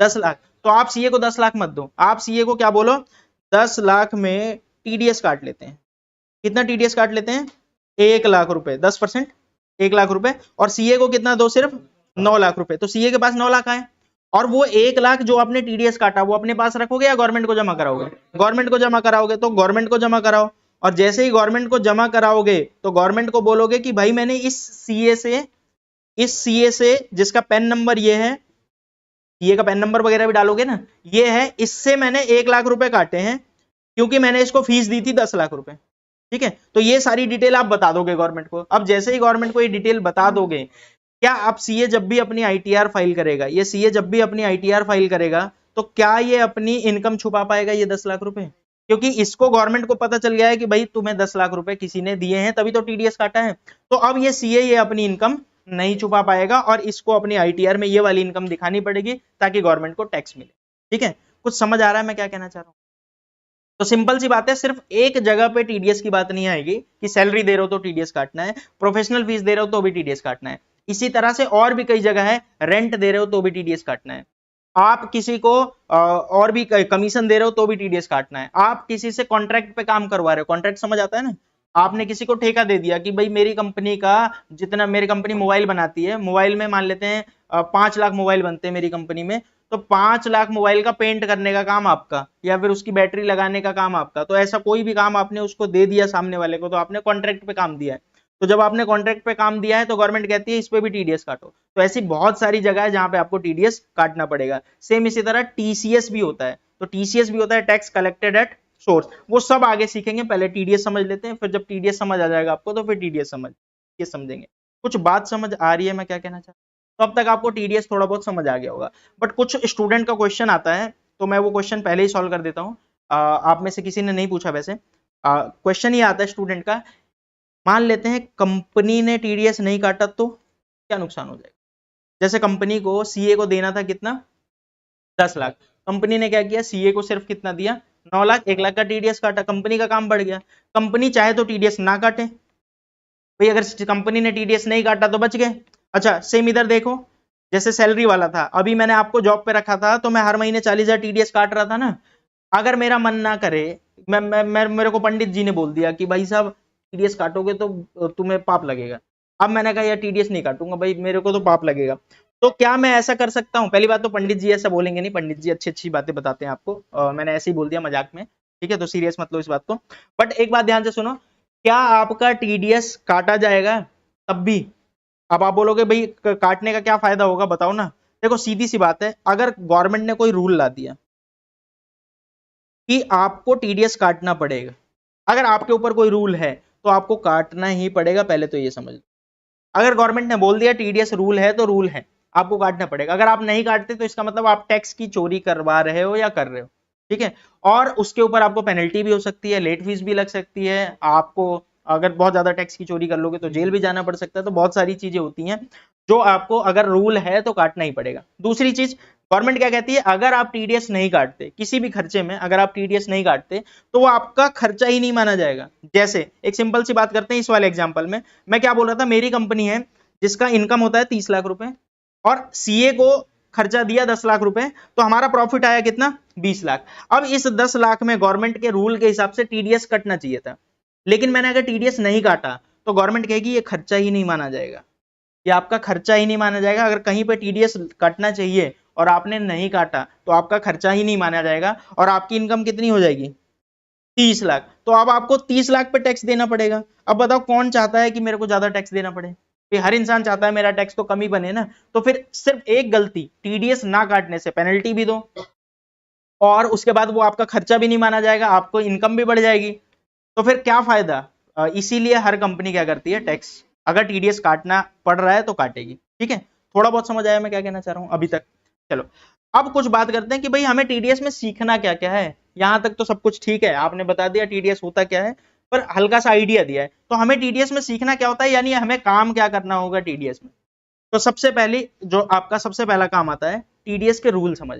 Speaker 1: 10 लाख। तो आप सीए को 10 लाख मत दो, आप सीए को क्या बोलो, 10 लाख में टीडीएस काट लेते हैं। कितना टीडीएस काट लेते हैं? 1 लाख रुपए, 10%, 1 लाख रुपए। और सीए को कितना दो? सिर्फ 9 लाख रुपए। तो सीए के पास 9 लाख आए, और वो 1 लाख जो आपने टीडीएस काटा वो अपने पास रखोगे या गवर्नमेंट को जमा कराओगे? गवर्नमेंट को जमा कराओगे, तो गवर्नमेंट को जमा कराओ। और जैसे ही गवर्नमेंट को जमा कराओगे तो गवर्नमेंट को बोलोगे कि भाई मैंने इस सीए से जिसका पेन नंबर ये है, सीए का पेन नंबर वगैरह भी डालोगे ना, ये है, इससे मैंने 1 लाख रुपए काटे हैं क्योंकि मैंने इसको फीस दी थी 10 लाख रुपए। ठीक है, तो ये सारी डिटेल आप बता दोगे गवर्नमेंट को। अब जैसे ही गवर्नमेंट को ये डिटेल बता दोगे, क्या आप सीए जब भी अपनी आईटीआर फाइल करेगा, ये सीए जब भी अपनी आईटीआर फाइल करेगा तो क्या ये अपनी इनकम छुपा पाएगा, ये 10 लाख रुपए? क्योंकि इसको गवर्नमेंट को पता चल गया है कि भाई तुम्हें 10 लाख रुपए किसी ने दिए हैं तभी तो टीडीएस काटा है। तो अब ये सीए ये अपनी इनकम नहीं छुपा पाएगा और इसको अपनी आईटीआर में ये वाली इनकम दिखानी पड़ेगी ताकि गवर्नमेंट को टैक्स मिले। ठीक है, कुछ समझ आ रहा है मैं क्या कहना चाह रहा हूं? तो सिंपल सी बात है, सिर्फ एक जगह पे टीडीएस की बात नहीं आएगी कि सैलरी दे रहे हो तो टीडीएस काटना है, प्रोफेशनल फीस दे रहे हो तो भी टीडीएस काटना है। इसी तरह से और भी कई जगह है, रेंट दे रहे हो तो भी टीडीएस काटना है, आप किसी को और भी कमीशन दे रहे हो तो भी टीडीएस काटना है, आप किसी से कॉन्ट्रैक्ट पे काम करवा रहे हो, कॉन्ट्रैक्ट समझ आता है ना, आपने किसी को ठेका दे दिया कि भाई मेरी कंपनी का जितना, मेरी कंपनी मोबाइल बनाती है, मोबाइल में मान लेते हैं 5 लाख मोबाइल बनते हैं मेरी कंपनी में, तो 5 लाख मोबाइल का पेंट करने का काम आपका या फिर उसकी बैटरी लगाने का काम आपका। तो ऐसा कोई भी काम आपने उसको दे दिया सामने वाले को, तो आपने कॉन्ट्रैक्ट पे काम दिया है। तो जब आपने कॉन्ट्रैक्ट पे काम दिया है तो गवर्नमेंट कहती है इस पे भी टीडीएस काटो। तो ऐसी बहुत सारी जगह है जहां पे आपको टीडीएस काटना पड़ेगा। सेम इसी तरह टीसीएस भी होता है, तो टीसीएस भी होता है, टैक्स कलेक्टेड एट सोर्स। वो सब आगे सीखेंगे, पहले टीडीएस समझ लेते हैं, फिर जब टीडीएस समझ आ जाएगा आपको तो फिर टीडीएस समझेंगे। कुछ बात समझ आ रही है मैं क्या कहना चाहता हूं? तो अब तक आपको टीडीएस थोड़ा बहुत समझ आ गया होगा। बट कुछ स्टूडेंट का क्वेश्चन आता है तो मैं वो क्वेश्चन पहले ही सॉल्व कर देता हूँ। आप में से किसी ने नहीं पूछा वैसे। क्वेश्चन ये आता है स्टूडेंट का, मान लेते हैं कंपनी ने टीडीएस नहीं काटा तो क्या नुकसान हो जाएगा। जैसे कंपनी को सीए को देना था कितना, 10 लाख, कंपनी ने क्या किया, सीए को सिर्फ कितना दिया, 9 लाख, 1 लाख का टीडीएस काटा, कंपनी का काम बढ़ गया। कंपनी चाहे तो टीडीएस ना काटे भाई, अगर कंपनी ने टीडीएस नहीं काटा तो बच गए। अच्छा सेम इधर देखो, जैसे सैलरी वाला था, अभी मैंने आपको जॉब पे रखा था तो मैं हर महीने 40,000 टीडीएस काट रहा था ना। अगर मेरा मन ना करे, मेरे को पंडित जी ने बोल दिया कि भाई साहब टीडीएस काटोगे तो तुम्हें पाप लगेगा, अब मैंने कहा यार टीडीएस नहीं काटूंगा भाई, मेरे को तो पाप लगेगा, तो क्या मैं ऐसा कर सकता हूं। पहली बात तो पंडित जी ऐसा बोलेंगे नहीं, पंडित जी अच्छी अच्छी बातें बताते हैं आपको, मैंने ऐसे ही बोल दिया मजाक में, ठीक है, तो सीरियस मत लो इस बात को। बट एक बात ध्यान से सुनो, क्या आपका टीडीएस काटा जाएगा तब भी। अब आप बोलोगे भाई काटने का क्या फायदा होगा, बताओ ना। देखो सीधी सी बात है, अगर गवर्नमेंट ने कोई रूल ला दिया कि आपको टीडीएस काटना पड़ेगा, अगर आपके ऊपर कोई रूल है तो आपको काटना ही पड़ेगा, पहले तो ये समझ लो। अगर गवर्नमेंट ने बोल दिया टीडीएस रूल है तो रूल है, आपको काटना पड़ेगा। अगर आप नहीं काटते तो इसका मतलब आप टैक्स की चोरी करवा रहे हो या कर रहे हो, ठीक है। और उसके ऊपर आपको पेनल्टी भी हो सकती है, लेट फीस भी लग सकती है आपको, अगर बहुत ज्यादा टैक्स की चोरी कर लोगे तो जेल भी जाना पड़ सकता है। तो बहुत सारी चीजें होती हैं जो आपको, अगर रूल है तो काटना ही पड़ेगा। दूसरी चीज, गवर्नमेंट क्या कहती है, अगर आप टीडीएस नहीं काटते किसी भी खर्चे में, अगर आप टीडीएस नहीं काटते तो वो आपका खर्चा ही नहीं माना जाएगा। जैसे एक सिंपल सी बात करते हैं, इस वाले एग्जांपल में मैं क्या बोल रहा था, मेरी कंपनी है जिसका इनकम होता है 30 लाख रुपए और सीए को खर्चा दिया 10 लाख रुपए, तो हमारा प्रॉफिट आया कितना, 20 लाख। अब इस 10 लाख में गवर्नमेंट के रूल के हिसाब से टीडीएस कटना चाहिए था, लेकिन मैंने अगर टीडीएस नहीं काटा तो गवर्नमेंट कहेगी ये खर्चा ही नहीं माना जाएगा, ये आपका खर्चा ही नहीं माना जाएगा। अगर कहीं पे टीडीएस कटना चाहिए और आपने नहीं काटा तो आपका खर्चा ही नहीं माना जाएगा, और आपकी इनकम कितनी हो जाएगी, 30 लाख। तो अब आपको 30 लाख पे टैक्स देना पड़ेगा। अब बताओ कौन चाहता है कि मेरे को ज्यादा टैक्स देना पड़े, हर इंसान चाहता है मेरा टैक्स तो कम ही बने ना। तो फिर सिर्फ एक गलती, टीडीएस ना काटने से पेनल्टी भी दो, और उसके बाद वो आपका खर्चा भी नहीं माना जाएगा, आपको इनकम भी बढ़ जाएगी, तो फिर क्या फायदा। इसीलिए हर कंपनी क्या करती है, टैक्स अगर टीडीएस काटना पड़ रहा है तो काटेगी, ठीक है। थोड़ा बहुत समझ आया मैं क्या कहना चाह रहा हूं अभी तक। चलो अब कुछ बात करते हैं कि भाई हमें टीडीएस में सीखना क्या क्या है। यहां तक तो सब कुछ ठीक है, आपने बता दिया टीडीएस होता क्या है, पर हल्का सा आइडिया दिया है। तो हमें टीडीएस में सीखना क्या होता है, यानी हमें काम क्या करना होगा टीडीएस में। तो सबसे पहली जो आपका सबसे पहला काम आता है, टीडीएस के रूल समझ।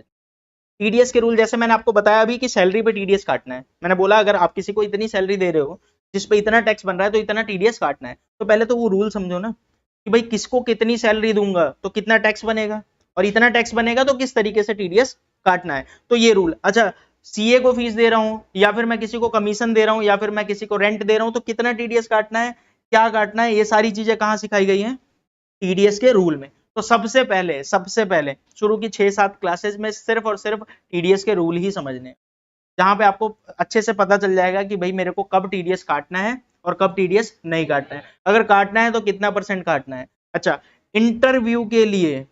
Speaker 1: टीडीएस के रूल, जैसे मैंने आपको बताया अभी कि सैलरी पे टीडीएस काटना है, मैंने बोला अगर आप किसी को इतनी सैलरी दे रहे हो जिस पे इतना टैक्स बन रहा है तो इतना टीडीएस काटना है। तो पहले तो वो रूल समझो ना कि भाई किसको कितनी सैलरी दूंगा तो कितना टैक्स बनेगा, और इतना टैक्स बनेगा तो किस तरीके से टीडीएस काटना है, तो ये रूल। अच्छा सीए को फीस दे रहा हूं, या फिर मैं किसी को कमीशन दे रहा हूं, या फिर मैं किसी को रेंट दे रहा हूं, तो कितना टीडीएस काटना है, क्या काटना है, ये सारी चीजें कहां सिखाई गई हैं, टीडीएस के रूल में। तो सबसे पहले शुरू की 6-7 क्लासेस में सिर्फ और सिर्फ टीडीएस के रूल ही समझने, जहां पे आपको अच्छे से पता चल जाएगा कि भाई मेरे को कब टीडीएस काटना है और कब टीडीएस नहीं काटना है, अगर काटना है तो कितना % काटना है। अच्छा इंटरव्यू के लिए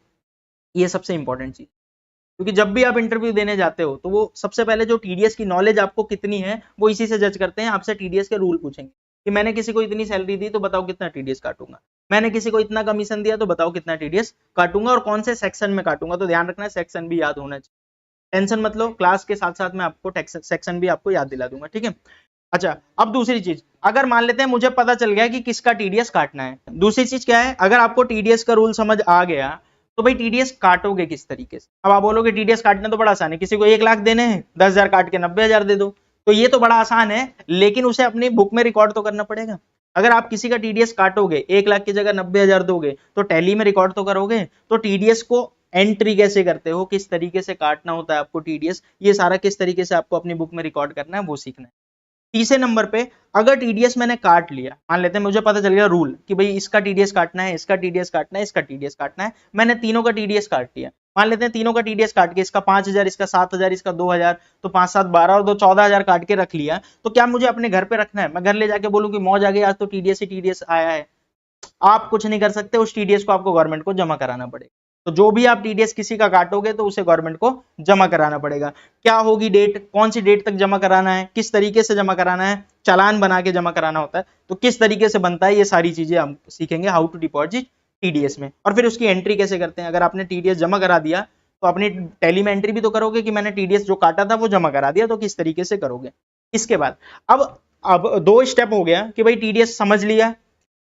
Speaker 1: ये सबसे इंपॉर्टेंट चीज, क्योंकि जब भी आप इंटरव्यू देने जाते हो तो वो सबसे पहले जो टीडीएस की नॉलेज आपको कितनी है वो इसी से जज करते हैं। आपसे टीडीएस के रूल पूछेंगे कि मैंने किसी को इतनी सैलरी दी तो बताओ कितना टीडीएस काटूंगा, मैंने किसी को इतना कमीशन दिया तो बताओ कितना टीडीएस काटूंगा, और कौन से सेक्शन में काटूंगा। तो ध्यान रखना है सेक्शन भी याद होना चाहिए, टेंशन मत लो, क्लास के साथ साथ मैं आपको सेक्शन भी आपको याद दिला दूंगा, ठीक है। अच्छा अब दूसरी चीज, अगर मान लेते हैं मुझे पता चल गया कि किसका टीडीएस काटना है, दूसरी चीज क्या है, अगर आपको टीडीएस का रूल समझ आ गया तो भाई टीडीएस काटोगे किस तरीके से। अब आप बोलोगे टीडीएस काटना तो बड़ा आसान है, किसी को 1 लाख देने हैं 10,000 काट के 90,000 दे दो, तो ये तो बड़ा आसान है, लेकिन उसे अपनी बुक में रिकॉर्ड तो करना पड़ेगा। अगर आप किसी का टीडीएस काटोगे 1 लाख की जगह 90,000 दोगे तो टैली में रिकॉर्ड तो करोगे, तो टीडीएस को एंट्री कैसे करते हो, किस तरीके से काटना होता है आपको टीडीएस, ये सारा किस तरीके से आपको अपनी बुक में रिकॉर्ड करना है वो सीखना है। तीसरे नंबर पे, अगर टीडीएस मैंने काट लिया, मान लेते हैं मुझे पता चल गया रूल कि भाई इसका टीडीएस काटना है, इसका टीडीएस काटना है, इसका टीडीएस काटना है, मैंने तीनों का टीडीएस काट लिया, मान लेते हैं तीनों का टीडीएस काट के इसका 5,000, इसका 7,000, इसका 2,000, तो 5 7 12 और 2 14,000 काट के रख लिया, तो क्या मुझे अपने घर पे रखना है, मैं घर ले जाके बोलूं कि मौज आ गई आज तो टीडीएस ही टीडीएस आया है। आप कुछ नहीं कर सकते, उस टीडीएस को आपको गवर्नमेंट को जमा कराना पड़ेगा। तो जो भी आप टीडीएस किसी का काटोगे तो उसे गवर्नमेंट को जमा कराना पड़ेगा। क्या होगी डेट, कौन सी डेट तक जमा कराना है, किस तरीके से जमा कराना है, चालान बना के जमा कराना होता है, तो किस तरीके से बनता है, ये सारी चीजें हम सीखेंगे हाउ टू डिपॉजिट टीडीएस में। और फिर उसकी एंट्री कैसे करते हैं, अगर आपने टीडीएस जमा करा दिया तो अपनी टैली में एंट्री भी तो करोगे कि मैंने टीडीएस जो काटा था वो जमा करा दिया, तो किस तरीके से करोगे। इसके बाद अब 2 स्टेप हो गया कि भाई टीडीएस समझ लिया,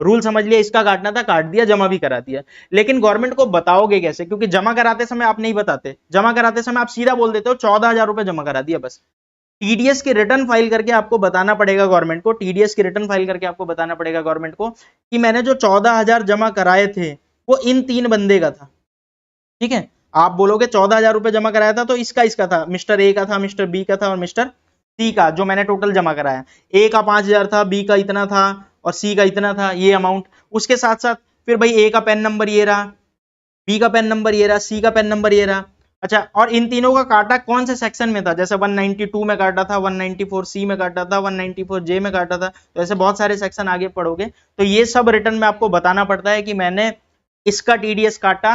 Speaker 1: रूल समझ लिया, इसका काटना था काट दिया, जमा भी करा दिया। लेकिन गवर्नमेंट को बताओगे कैसे, क्योंकि जमा कराते समय आप नहीं बताते, जमा कराते समय आप सीधा बोल देते हो 14,000 रुपए जमा करा दिया बस। टीडीएस की रिटर्न फाइल करके आपको बताना पड़ेगा गवर्नमेंट को, टीडीएस की रिटर्न फाइल करके आपको बताना पड़ेगा गवर्नमेंट को कि मैंने जो 14,000 जमा कराए थे वो इन 3 बंदे का था। ठीक है, आप बोलोगे 14,000 रुपए जमा कराया था तो इसका था, मिस्टर ए का था, मिस्टर बी का था और मिस्टर सी का, जो मैंने टोटल जमा कराया। ए का 5,000 था, बी का इतना था और सी का इतना था, ये अमाउंट। उसके साथ साथ फिर भाई ए का पेन नंबर ये रहा, बी का पेन नंबर ये रहा, सी का पेन नंबर ये रहा। अच्छा, और इन तीनों का काटा कौन से सेक्शन में था, जैसे 192 में काटा था, 194 सी में काटा था, 194 जे में काटा था, तो ऐसे बहुत सारे सेक्शन आगे पढ़ोगे तो ये सब रिटर्न में आपको बताना पड़ता है कि मैंने इसका टीडीएस काटा,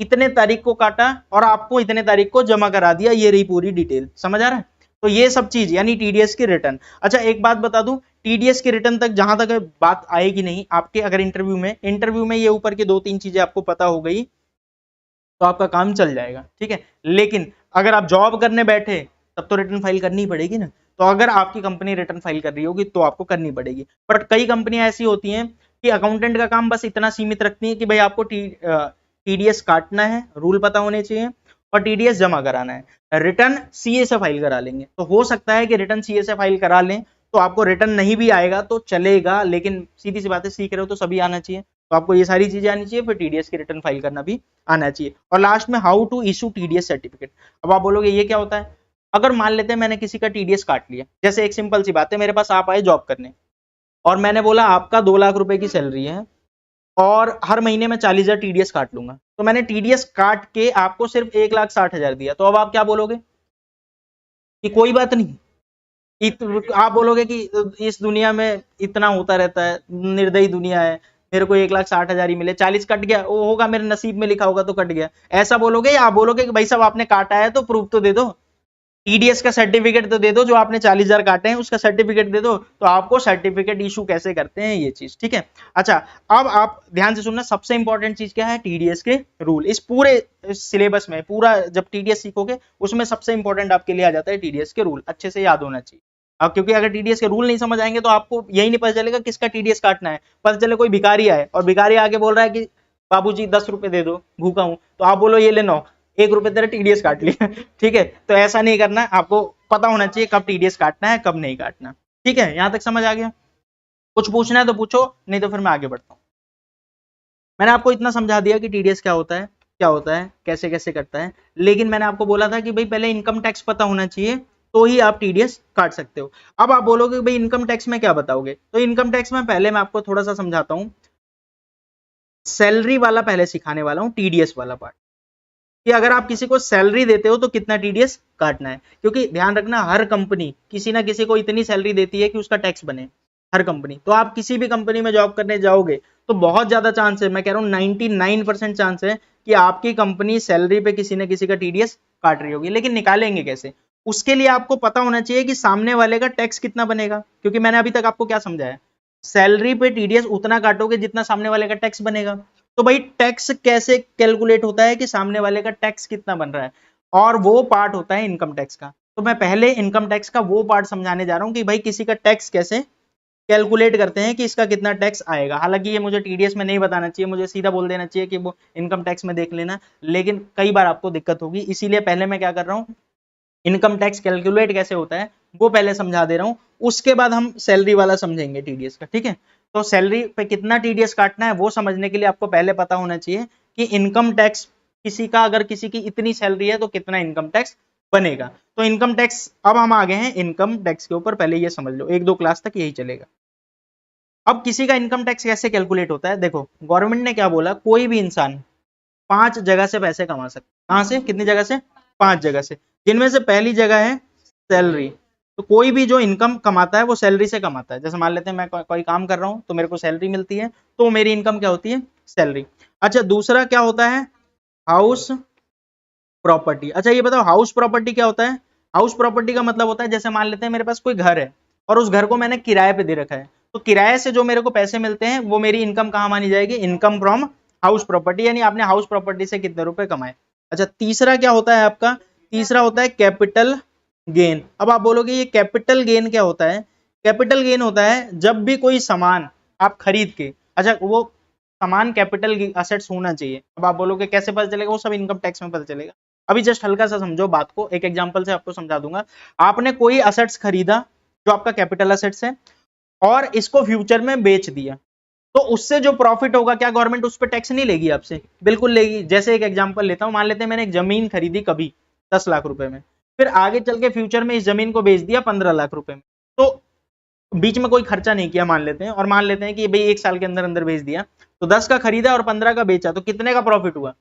Speaker 1: इतने तारीख को काटा और आपको इतने तारीख को जमा करा दिया, ये रही पूरी डिटेल। समझ आ रहा है? तो ये सब चीज यानी टीडीएस की रिटर्न। अच्छा, एक बात बता दूं, टीडीएस की रिटर्न तक जहां तक बात आएगी नहीं आपके, अगर इंटरव्यू में ये ऊपर की 2-3 चीजें आपको पता हो गई तो आपका काम चल जाएगा। ठीक है, लेकिन अगर आप जॉब करने बैठे तब तो रिटर्न फाइल करनी पड़ेगी ना। तो अगर आपकी कंपनी रिटर्न फाइल कर रही होगी तो आपको करनी पड़ेगी। बट कई कंपनियां ऐसी होती हैं कि अकाउंटेंट का काम बस इतना सीमित रखती है कि भाई आपको टीडीएस काटना है, रूल पता होने चाहिए और टीडीएस जमा कराना है, रिटर्न सीए से फाइल करा लेंगे। तो हो सकता है कि रिटर्न सीए से फाइल करा लें तो आपको रिटर्न नहीं भी आएगा तो चलेगा, लेकिन सीधी सी बात है, सीख रहे हो तो सभी आना चाहिए, तो आपको ये सारी चीजें आनी चाहिए, फिर टीडीएस की रिटर्न फाइल करना भी आना चाहिए। और लास्ट में how to issue TDS certificate. अब आप बोलोगे ये क्या होता है। अगर मान लेते हैं मैंने किसी का टीडीएस काट लिया, जैसे एक सिंपल सी बात है, मेरे पास आप आए जॉब करने और मैंने बोला आपका 2 लाख रुपए की सैलरी है और हर महीने में 40,000 टीडीएस काट लूंगा, तो मैंने टीडीएस काट के आपको सिर्फ 1,60,000 दिया, तो अब आप क्या बोलोगे कि कोई बात नहीं, आप बोलोगे कि इस दुनिया में इतना होता रहता है, निर्दयी दुनिया है, मेरे को 1,60,000 ही मिले, 40 कट गया, वो होगा मेरे नसीब में लिखा होगा तो कट गया, ऐसा बोलोगे? या आप बोलोगे कि भाई साहब आपने काटा है तो प्रूफ तो दे दो, टीडीएस का सर्टिफिकेट तो दे दो, जो आपने 40,000 काटे हैं उसका सर्टिफिकेट दे दो, तो आपको सर्टिफिकेट इशू कैसे करते हैं ये चीज। ठीक है, अच्छा अब आप ध्यान से सुनना, सबसे इंपॉर्टेंट चीज क्या है, टीडीएस के रूल। इस पूरे सिलेबस में पूरा जब टीडीएस सीखोगे उसमें सबसे इंपॉर्टेंट आपके लिए आ जाता है टीडीएस के रूल, अच्छे से याद होना चाहिए। अब क्योंकि अगर टीडीएस के रूल नहीं समझ आएंगे तो आपको यही नहीं पता चलेगा किसका टीडीएस काटना है। पता चले कोई भिखारी आए और भिखारी आके बोल रहा है कि बाबूजी 10 रुपए दे दो, भूखा हूं, तो आप बोलो ये ले लो, 1 रुपए तेरा टीडीएस काट लिया। ठीक है, तो ऐसा नहीं करना, आपको पता होना चाहिए कब टीडीएस काटना है कब नहीं काटना। ठीक है, यहां तक समझ आ गया? कुछ पूछना है तो पूछो, नहीं तो फिर मैं आगे बढ़ता हूं। मैंने आपको इतना समझा दिया कि टीडीएस क्या होता है, कैसे कैसे करता है, लेकिन मैंने आपको बोला था कि भाई पहले इनकम टैक्स पता होना चाहिए तो ही आप टीडीएस काट सकते हो। अब आप बोलोगे भाई इनकम टैक्स में क्या बताओगे, तो इनकम टैक्स में पहले मैं आपको थोड़ा सा समझाता हूं, सैलरी वाला पहले सिखाने वाला हूं, टीडीएस वाला पार्ट, कि अगर आप किसी को सैलरी देते हो तो कितना टीडीएस काटना है। क्योंकि ध्यान रखना, हर कंपनी किसी ना किसी को इतनी सैलरी देती है कि उसका टैक्स बने, हर कंपनी। तो आप किसी भी कंपनी में जॉब करने जाओगे तो बहुत ज्यादा चांस है, मैं कह रहा हूं 99% चांस है कि आपकी कंपनी सैलरी पे किसी न किसी का टीडीएस काट रही होगी। लेकिन निकालेंगे कैसे, उसके लिए आपको पता होना चाहिए कि सामने वाले का टैक्स कितना बनेगा। क्योंकि मैंने अभी तक आपको क्या समझाया, सैलरी पे टीडीएस उतना काटोगे जितना सामने वाले का टैक्स बनेगा। तो भाई टैक्स कैसे कैलकुलेट होता है कि सामने वाले का टैक्स कितना बन रहा है, और वो पार्ट होता है इनकम टैक्स का। तो मैं पहले इनकम टैक्स का वो पार्ट समझाने जा रहा हूं कि भाई किसी का टैक्स कैसे कैलकुलेट करते हैं कि इसका कितना टैक्स आएगा। हालांकि ये मुझे टीडीएस में नहीं बताना चाहिए, मुझे सीधा बोल देना चाहिए कि वो इनकम टैक्स में देख लेना, लेकिन कई बार आपको दिक्कत होगी, इसीलिए पहले मैं क्या कर रहा हूँ, इनकम टैक्स कैलकुलेट कैसे होता है वो पहले समझा दे रहा हूं, उसके बाद हम सैलरी वाला समझेंगे टीडीएस का। ठीक है, तो सैलरी पे कितना टीडीएस काटना है वो समझने के लिए आपको पहले पता होना चाहिए कि इनकम टैक्स किसी का, अगर किसी की इतनी सैलरी है तो कितना इनकम टैक्स बनेगा। तो इनकम टैक्स, अब हम आ गए हैं इनकम टैक्स के ऊपर, पहले ये समझ लो, 1-2 क्लास तक यही चलेगा। अब किसी का इनकम टैक्स कैसे कैलकुलेट होता है, देखो गवर्नमेंट ने क्या बोला, कोई भी इंसान 5 जगह से पैसे कमा सकता है। कहां से, कितनी जगह से, 5 जगह से, जिनमें से पहली जगह है सैलरी। तो कोई भी जो इनकम कमाता है वो सैलरी से कमाता है। जैसे मान लेते हैं मैं कोई काम कर रहा हूं तो मेरे को सैलरी मिलती है, तो मेरी इनकम क्या होती है, सैलरी। अच्छा, दूसरा क्या होता है, हाउस प्रॉपर्टी। अच्छा ये बताओ हाउस प्रॉपर्टी क्या होता है। हाउस प्रॉपर्टी का मतलब होता है, जैसे मान लेते हैं मेरे पास कोई घर है और उस घर को मैंने किराए पे दे रखा है, तो किराए से जो मेरे को पैसे मिलते हैं वो मेरी इनकम कहां मानी जाएगी, इनकम फ्रॉम हाउस प्रॉपर्टी। यानी आपने हाउस प्रॉपर्टी से कितने रुपए कमाए। अच्छा, तीसरा क्या होता है आपका? तीसरा होता है कैपिटल गेन। अब आप बोलोगे ये कैपिटल गेन क्या होता है? कैपिटल गेन होता है जब भी कोई सामान आप खरीद के, अच्छा वो सामान कैपिटल असेट्स होना चाहिए। अब आप बोलोगे कैसे पता चलेगा? वो सब इनकम टैक्स में पता चलेगा। अभी जस्ट हल्का सा समझो बात को, एक एग्जांपल से आपको समझा दूंगा। आपने कोई असेट्स खरीदा जो आपका कैपिटल असेट्स है और इसको फ्यूचर में बेच दिया, तो उससे जो प्रॉफिट होगा क्या गवर्नमेंट उस पर टैक्स नहीं लेगी आपसे? बिल्कुल लेगी। जैसे एक एग्जांपल लेता हूं, मान लेते हैं मैंने एक जमीन खरीदी कभी 10 लाख रुपए में, फिर आगे चल के फ्यूचर में इस जमीन को बेच दिया 15 लाख रुपए में, तो बीच में कोई खर्चा नहीं किया मान लेते हैं, और मान लेते हैं कि भाई 1 साल के अंदर अंदर बेच दिया, तो 10 का खरीदा और 15 का बेचा, तो कितने का प्रॉफिट हुआ?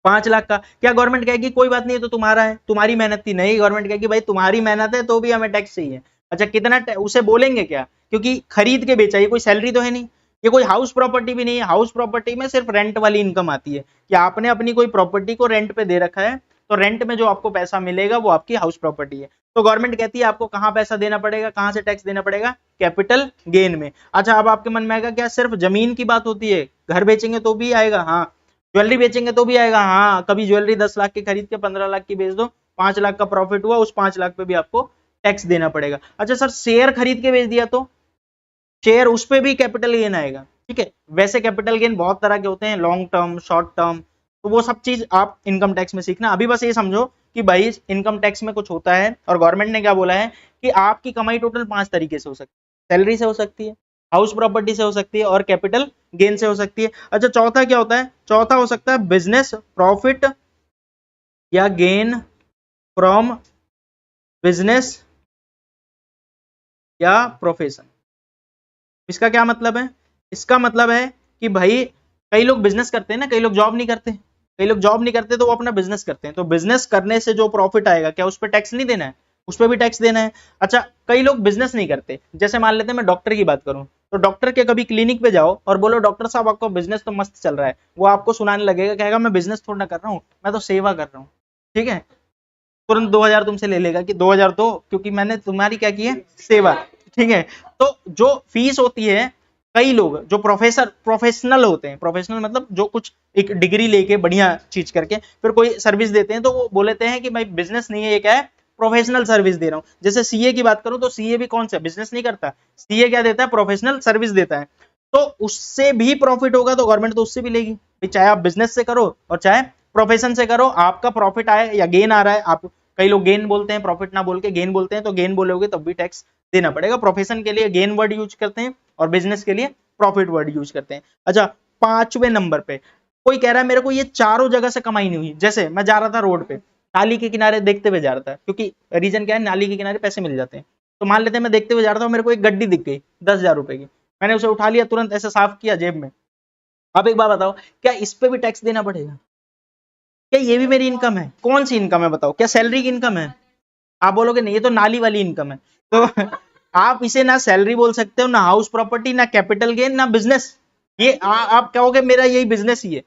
Speaker 1: 5 लाख का। क्या गवर्नमेंट कहेगी कोई बात नहीं है तो तुम्हारा है, तुम्हारी मेहनत थी? नहीं, गवर्नमेंट कहेगी भाई तुम्हारी मेहनत है तो भी हमें टैक्स चाहिए। अच्छा, कितना उसे बोलेंगे क्या? क्योंकि खरीद के बेचा, ये कोई सैलरी तो है नहीं, ये कोई हाउस प्रॉपर्टी भी नहीं है। हाउस प्रॉपर्टी में सिर्फ रेंट वाली इनकम आती है कि आपने अपनी कोई प्रॉपर्टी को रेंट पे दे रखा है, तो रेंट में जो आपको पैसा मिलेगा वो आपकी हाउस प्रॉपर्टी है। तो गवर्नमेंट कहती है आपको कहां पैसा देना पड़ेगा, कहां से टैक्स देना पड़ेगा? कैपिटल गेन में। अच्छा, अब आपके मन में आएगा क्या सिर्फ जमीन की बात होती है, घर बेचेंगे तो भी आएगा? हाँ। ज्वेलरी बेचेंगे तो भी आएगा? हाँ। कभी ज्वेलरी 10 लाख की खरीद के 15 लाख की बेच दो, 5 लाख का प्रॉफिट हुआ, उस 5 लाख पे भी आपको टैक्स देना पड़ेगा। अच्छा सर, शेयर खरीद के बेच दिया तो शेयर, उस पे भी कैपिटल गेन आएगा। ठीक है, वैसे कैपिटल गेन बहुत तरह के होते हैं, लॉन्ग टर्म, शॉर्ट टर्म, तो वो सब चीज आप इनकम टैक्स में सीखना। अभी बस ये समझो कि भाई इनकम टैक्स में कुछ होता है, और गवर्नमेंट ने क्या बोला है कि आपकी कमाई टोटल 5 तरीके से हो सकती है। सैलरी से हो सकती है, हाउस प्रॉपर्टी से हो सकती है, और कैपिटल गेन से हो सकती है। अच्छा, चौथा क्या होता है? चौथा हो सकता है बिजनेस प्रॉफिट या गेन फ्रॉम बिजनेस या प्रोफेशन। इसका क्या मतलब है? इसका मतलब है कि भाई कई लोग बिजनेस करते हैं ना, कई लोग जॉब नहीं करते, कई लोग जॉब नहीं करते तो वो अपना बिजनेस करते हैं, तो बिजनेस करने से जो प्रॉफिट आएगा क्या उस पर टैक्स नहीं देना है? उस पर भी टैक्स देना है। अच्छा, कई लोग बिजनेस नहीं करते, जैसे मान लेते हैं मैं डॉक्टर की बात करूं, तो डॉक्टर के कभी क्लिनिक पे जाओ और बोलो डॉक्टर साहब आपका बिजनेस तो मस्त चल रहा है, वो आपको सुनाने लगेगा, कहेगा मैं बिजनेस थोड़ा ना कर रहा हूँ, मैं तो सेवा कर रहा हूँ। ठीक है, तुरंत 2000 तुमसे ले लेगा कि 2000 दो क्योंकि मैंने तुम्हारी क्या की है? सेवा। ठीक है, तो जो फीस होती है, कई लोग जो प्रोफेशनल होते हैं, प्रोफेशनल मतलब जो कुछ एक डिग्री लेके बढ़िया चीज करके फिर कोई सर्विस देते हैं, तो वो बोलते हैं कि भाई बिजनेस नहीं है, ये क्या है? प्रोफेशनल सर्विस दे रहा हूं। जैसे सीए की बात करूं तो सीए भी कौन सा बिजनेस नहीं करता, सीए क्या देता है? प्रोफेशनल सर्विस देता है। तो उससे भी प्रॉफिट होगा तो गवर्नमेंट तो उससे भी लेगी, चाहे आप बिजनेस से करो और चाहे प्रोफेशन से करो, आपका प्रॉफिट आए या गेन आ रहा है। आप, कई लोग गेन बोलते हैं, प्रॉफिट ना बोल के गेन बोलते हैं, तो गेन बोलोगे तब भी टैक्स देना पड़ेगा। प्रोफेशन के लिए गेन वर्ड यूज करते हैं और बिजनेस के लिए प्रॉफिट वर्ड यूज करते हैं। अच्छा, 5वें नंबर पे कोई कह रहा है मेरे को ये चारों जगह से कमाई नहीं हुई। जैसे मैं जा रहा था रोड पे, नाली के किनारे देखते हुए जा रहा था, क्योंकि रीजन क्या है, नाली के किनारे पैसे मिल जाते हैं। तो मान लेते हैं मैं देखते हुए जा रहा था, मेरे को एक गड्डी दिख गई 10,000 रुपए की, मैंने उसे उठा लिया, तुरंत ऐसे साफ किया जेब में। अब एक बात बताओ, क्या इस पे भी टैक्स देना पड़ेगा? क्या ये भी मेरी इनकम है? कौन सी इनकम है बताओ? क्या सैलरी की इनकम है? आप बोलोगे नहीं, ये तो नाली वाली इनकम है। तो आप इसे ना सैलरी बोल सकते हो, ना हाउस प्रॉपर्टी, ना कैपिटल गेन, ना बिजनेस। ये आप कहोगे मेरा यही बिजनेस ही है,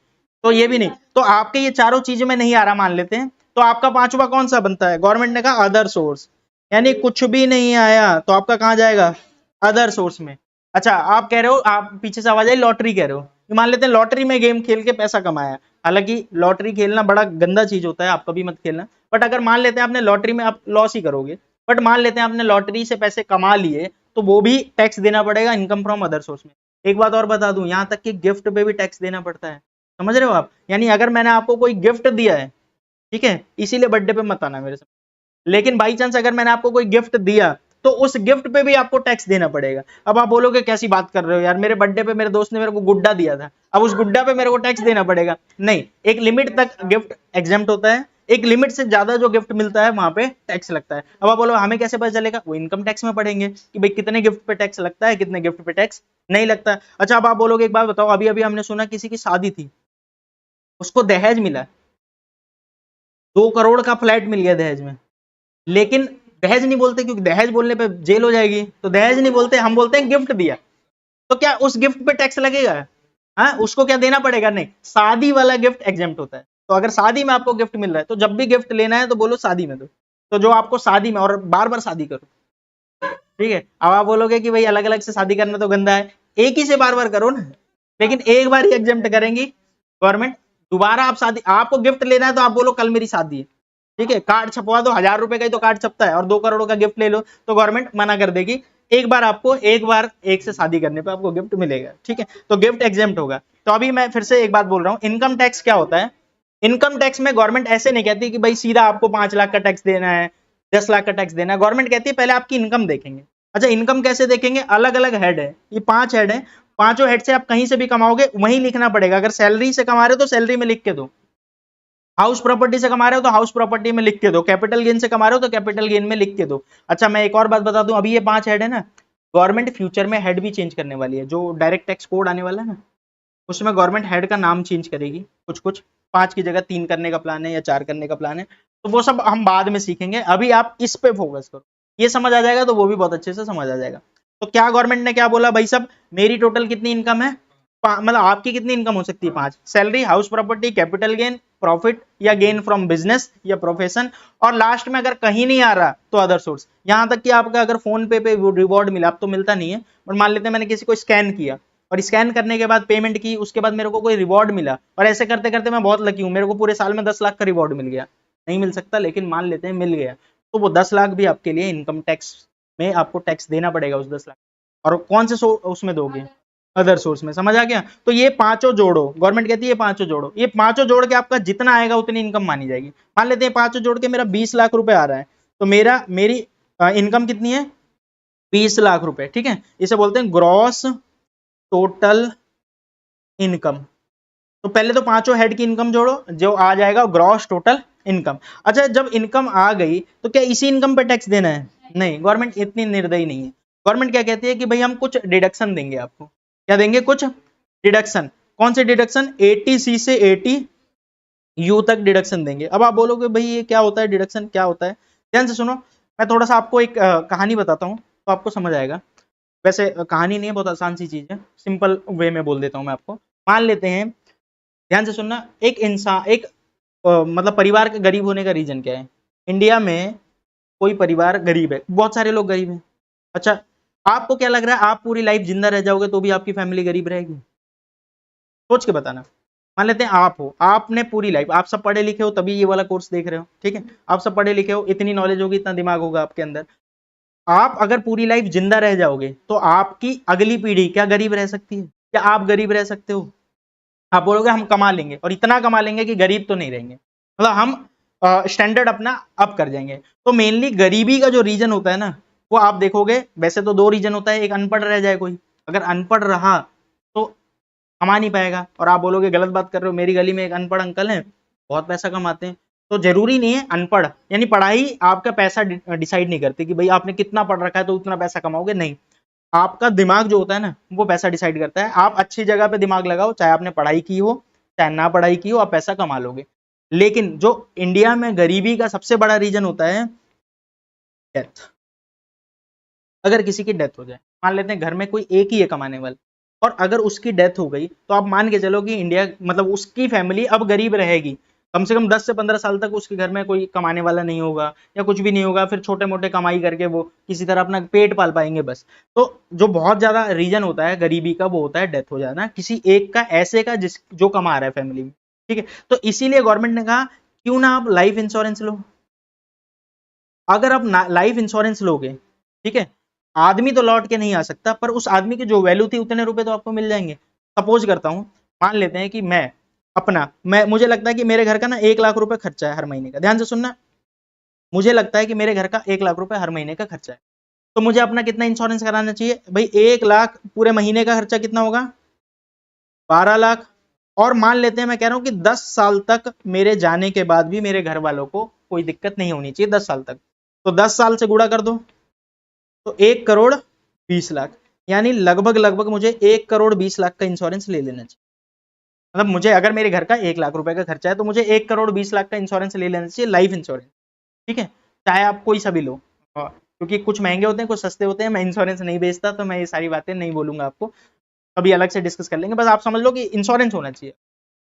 Speaker 1: तो ये भी नहीं। तो आपके ये चारों चीजें में नहीं आ रहा मान लेते हैं, तो आपका 5वां कौन सा बनता है? गवर्नमेंट ने कहा अदर सोर्स, यानी कुछ भी नहीं आया तो आपका कहां जाएगा? अदर सोर्स में। अच्छा, आप कह रहे हो, आप पीछे से आवाज आई लॉटरी कह रहे हो, मान लेते हैं लॉटरी में गेम खेल के पैसा कमाया। हालांकि लॉटरी खेलना बड़ा गंदा चीज होता है, आप कभी मत खेलना। बट अगर मान लेते हैं आपने लॉटरी में, आप लॉस ही करोगे, बट मान लेते हैं आपने लॉटरी से पैसे कमा लिए, तो वो भी टैक्स देना पड़ेगा इनकम फ्रॉम अदर सोर्स में। एक बात और बता दूं, यहां तक कि गिफ्ट पे भी टैक्स देना पड़ता है। समझ रहे हो आप? यानी अगर मैंने आपको कोई गिफ्ट दिया है, ठीक है, इसीलिए बर्थडे पे मत आना मेरे से, लेकिन बाई चांस अगर मैंने आपको कोई गिफ्ट दिया तो उस गिफ्ट पे भी आपको टैक्स देना पड़ेगा। अब आप बोलोगे कैसी बात कर रहे हो यार, मेरे बर्थडे पे मेरे दोस्त ने मेरे को गुड्डा दिया था, अब उस गुड्डा पे मेरे को टैक्स देना पड़ेगा? नहीं, एक लिमिट तक गिफ्ट एग्जेम्प्ट होता है, एक लिमिट से ज्यादा जो गिफ्ट मिलता है वहां पे टैक्स लगता है। अब आप बोलो हमें कैसे पता चलेगा? वो इनकम टैक्स में पढ़ेंगे कि भाई कितने गिफ्ट पे टैक्स लगता है, कितने गिफ्ट पे टैक्स नहीं लगता। अच्छा, अब आप बोलोगे एक बात बताओ, अभी अभी हमने सुना किसी की शादी थी, उसको दहेज मिला, 2 करोड़ का फ्लैट मिल गया दहेज में, लेकिन दहेज नहीं बोलते क्योंकि दहेज बोलने पे जेल हो जाएगी, तो दहेज नहीं बोलते, हम बोलते हैं गिफ्ट दिया। तो क्या उस गिफ्ट पे टैक्स लगेगा? हाँ, उसको क्या देना पड़ेगा? नहीं, शादी वाला गिफ्ट एग्जेम्प्ट होता है। तो अगर शादी में आपको गिफ्ट मिल रहा है, तो जब भी गिफ्ट लेना है तो बोलो शादी में दो, तो जो आपको शादी में, और बार बार शादी करो। ठीक है, अब आप बोलोगे कि भाई अलग अलग से शादी करना तो गंदा है, एक ही से बार बार करो ना, लेकिन एक बार ही एग्जेम्प्ट करेंगी गवर्नमेंट, दोबारा आप शादी, आपको गिफ्ट लेना है तो आप बोलो कल मेरी शादी है, ठीक है, कार्ड छपवा दो, 1000 रुपए का ही तो कार्ड छपता है, और 2 करोड़ का गिफ्ट ले लो तो गवर्नमेंट मना कर देगी। एक बार एक से शादी करने पे आपको गिफ्ट मिलेगा, ठीक है, तो गिफ्ट एग्जेम्प्ट होगा। तो अभी मैं फिर से एक बात बोल रहा हूं, इनकम टैक्स क्या होता है? इनकम टैक्स में गवर्नमेंट ऐसे नहीं कहती कि भाई सीधा आपको 5 लाख का टैक्स देना है, 10 लाख का टैक्स देना है। गवर्नमेंट कहती है पहले आपकी इनकम देखेंगे। अच्छा, इनकम कैसे देखेंगे? अलग अलग हेड है, ये 5 हेड है, पांचों हेड से आप कहीं से भी कमाओगे वहीं लिखना पड़ेगा। अगर सैलरी से कमा रहे हो तो सैलरी में लिख के दो, हाउस प्रॉपर्टी से कमा रहे हो तो हाउस प्रॉपर्टी में लिख के दो, कैपिटल गेन से कमा रहे हो तो कैपिटल गेन में लिख के दो। अच्छा, मैं एक और बात बता दूं, अभी ये 5 हेड है ना, गवर्नमेंट फ्यूचर में हेड भी चेंज करने वाली है। जो डायरेक्ट टैक्स कोड आने वाला है ना, उसमें गवर्नमेंट हेड का नाम चेंज करेगी, कुछ कुछ 5 की जगह 3 करने का प्लान है या 4 करने का प्लान है, तो वो सब हम बाद में सीखेंगे। अभी आप इस पे फोकस करो, ये समझ आ जाएगा तो वो भी बहुत अच्छे से समझ आ जाएगा। तो क्या गवर्नमेंट ने क्या बोला भाई सब, मेरी टोटल कितनी इनकम है, मतलब आपकी कितनी इनकम हो सकती है? 5, salary, house property, capital gain, profit या गेन फ्रॉम बिजनेस या प्रोफेशन, और लास्ट में अगर कहीं नहीं आ रहा तो अदर सोर्स। यहां तक कि आपका अगर फोन पे रिवॉर्ड मिला, अब तो मिलता नहीं है, बट मान लेते हैं मैंने किसी को स्कैन किया और स्कैन करने के बाद पेमेंट की, उसके बाद मेरे को कोई रिवॉर्ड मिला, और ऐसे करते करते मैं बहुत लकी हूं, मेरे को पूरे साल में 10 लाख का रिवॉर्ड मिल गया, नहीं मिल सकता लेकिन मान लेते हैं मिल गया, तो वो 10 लाख भी आपके लिए इनकम टैक्स में आपको टैक्स देना पड़ेगा उस 10 लाख। और कौन से उसमें दोगे? अदर सोर्स में। समझ आ गया? तो ये पांचों जोड़ो, गवर्नमेंट कहती है ये पांचों जोड़ो, ये पांचों जोड़ के आपका जितना आएगा उतनी इनकम मानी जाएगी। मान लेते हैं पांचों जोड़ के मेरा 20 लाख रुपए आ रहा है, तो मेरी इनकम कितनी है? 20 लाख रुपए, ठीक है, इसे बोलते हैं ग्रॉस टोटल इनकम। तो पहले तो पांचों हेड की इनकम जोड़ो, जो आ जाएगा ग्रॉस टोटल इनकम। अच्छा, जब इनकम आ गई तो क्या इसी इनकम पे टैक्स देना है? नहीं, गवर्नमेंट इतनी निर्दयी नहीं है। गवर्नमेंट क्या कहती है कि भाई हम कुछ डिडक्शन देंगे आपको। क्या देंगे? कुछ डिडक्शन। कौन से डिडक्शन? 80C से 80U तक डिडक्शन देंगे। अब आप बोलोगे भाई ये क्या होता है, डिडक्शन क्या होता है? ध्यान से सुनो, मैं थोड़ा सा आपको एक कहानी बताता हूँ तो आपको समझ आएगा। वैसे कहानी नहीं है, बहुत आसान सी चीज है, सिंपल वे में बोल देता हूँ मैं आपको। मान लेते हैं, ध्यान से सुनना, एक इंसान, एक मतलब परिवार के गरीब होने का रीजन क्या है? इंडिया में कोई परिवार गरीब है, बहुत सारे लोग गरीब हैं। अच्छा, आपको क्या लग रहा है आप पूरी लाइफ जिंदा रह जाओगे तो भी आपकी फैमिली गरीब रहेगी? सोच के बताना। मान लेते हैं आप हो, आपने पूरी लाइफ, आप सब पढ़े लिखे हो तभी ये वाला कोर्स देख रहे हो, ठीक है, आप सब पढ़े लिखे हो, इतनी नॉलेज होगी, इतना दिमाग होगा आपके अंदर। आप अगर पूरी लाइफ जिंदा रह जाओगे तो आपकी अगली पीढ़ी क्या गरीब रह सकती है? क्या आप गरीब रह सकते हो? आप बोलोगे हम कमा लेंगे, और इतना कमा लेंगे कि गरीब तो नहीं रहेंगे, मतलब हम स्टैंडर्ड अपना अप कर जाएंगे। तो मेनली गरीबी का जो रीजन होता है ना, वो आप देखोगे, वैसे तो 2 रीजन होता है, एक अनपढ़ रह जाए कोई, अगर अनपढ़ रहा तो कमा नहीं पाएगा। और आप बोलोगे गलत बात कर रहे हो, मेरी गली में एक अनपढ़ अंकल है, बहुत पैसा कमाते हैं। तो जरूरी नहीं है अनपढ़ यानी पढ़ाई आपका पैसा डिसाइड नहीं करती कि भाई आपने कितना पढ़ रखा है तो उतना पैसा कमाओगे, नहीं, आपका दिमाग जो होता है ना वो पैसा डिसाइड करता है। आप अच्छी जगह पे दिमाग लगाओ, चाहे आपने पढ़ाई की हो चाहे ना पढ़ाई की हो, आप पैसा कमा लोगे। लेकिन जो इंडिया में गरीबी का सबसे बड़ा रीजन होता है डेथ। अगर किसी की डेथ हो जाए, मान लेते हैं घर में कोई एक ही है कमाने वाला, और अगर उसकी डेथ हो गई तो आप मान के चलो कि इंडिया, मतलब उसकी फैमिली अब गरीब रहेगी, कम से कम 10 से 15 साल तक उसके घर में कोई कमाने वाला नहीं होगा या कुछ भी नहीं होगा, फिर छोटे मोटे कमाई करके वो किसी तरह अपना पेट पाल पाएंगे बस। तो जो बहुत ज्यादा रीजन होता है गरीबी का वो होता है डेथ हो जाना किसी एक का, ऐसे का जिस जो कमा रहा है फैमिली में, ठीक है। तो इसीलिए गवर्नमेंट ने कहा क्यों ना आप लाइफ इंश्योरेंस लो। अगर आप लाइफ इंश्योरेंस लोगे, ठीक है, आदमी तो लौट के नहीं आ सकता, पर उस आदमी की जो वैल्यू थी उतने रुपए तो आपको मिल जाएंगे। सपोज करता हूं, मान लेते हैं कि मैं मुझे लगता है कि मेरे घर का ना 1 लाख रुपए खर्चा है हर महीने का। ध्यान से सुनना, मुझे लगता है कि मेरे घर का 1 लाख रुपए हर महीने का खर्चा है, तो मुझे अपना कितना इंश्योरेंस कराना चाहिए भाई? 1 लाख, पूरे महीने का खर्चा कितना होगा? 12 लाख। और मान लेते हैं, मैं कह रहा हूं कि 10 साल तक मेरे जाने के बाद भी मेरे घर वालों को कोई दिक्कत नहीं होनी चाहिए, 10 साल तक। तो 10 साल से गुणा कर दो, तो 1 करोड़ 20 लाख, यानी लगभग लगभग मुझे 1 करोड़ 20 लाख का इंश्योरेंस ले लेना चाहिए। मतलब मुझे, अगर मेरे घर का 1 लाख रुपए का खर्चा है तो मुझे 1 करोड़ 20 लाख का इंश्योरेंस ले लेना चाहिए, लाइफ इंश्योरेंस, ठीक है, चाहे आप कोई सा भी लो। क्योंकि कुछ महंगे होते हैं कुछ सस्ते होते हैं, मैं इंश्योरेंस नहीं बेचता तो मैं ये सारी बातें नहीं बोलूंगा आपको, कभी अलग से डिस्कस कर लेंगे, बस आप समझ लो कि इंश्योरेंस होना चाहिए।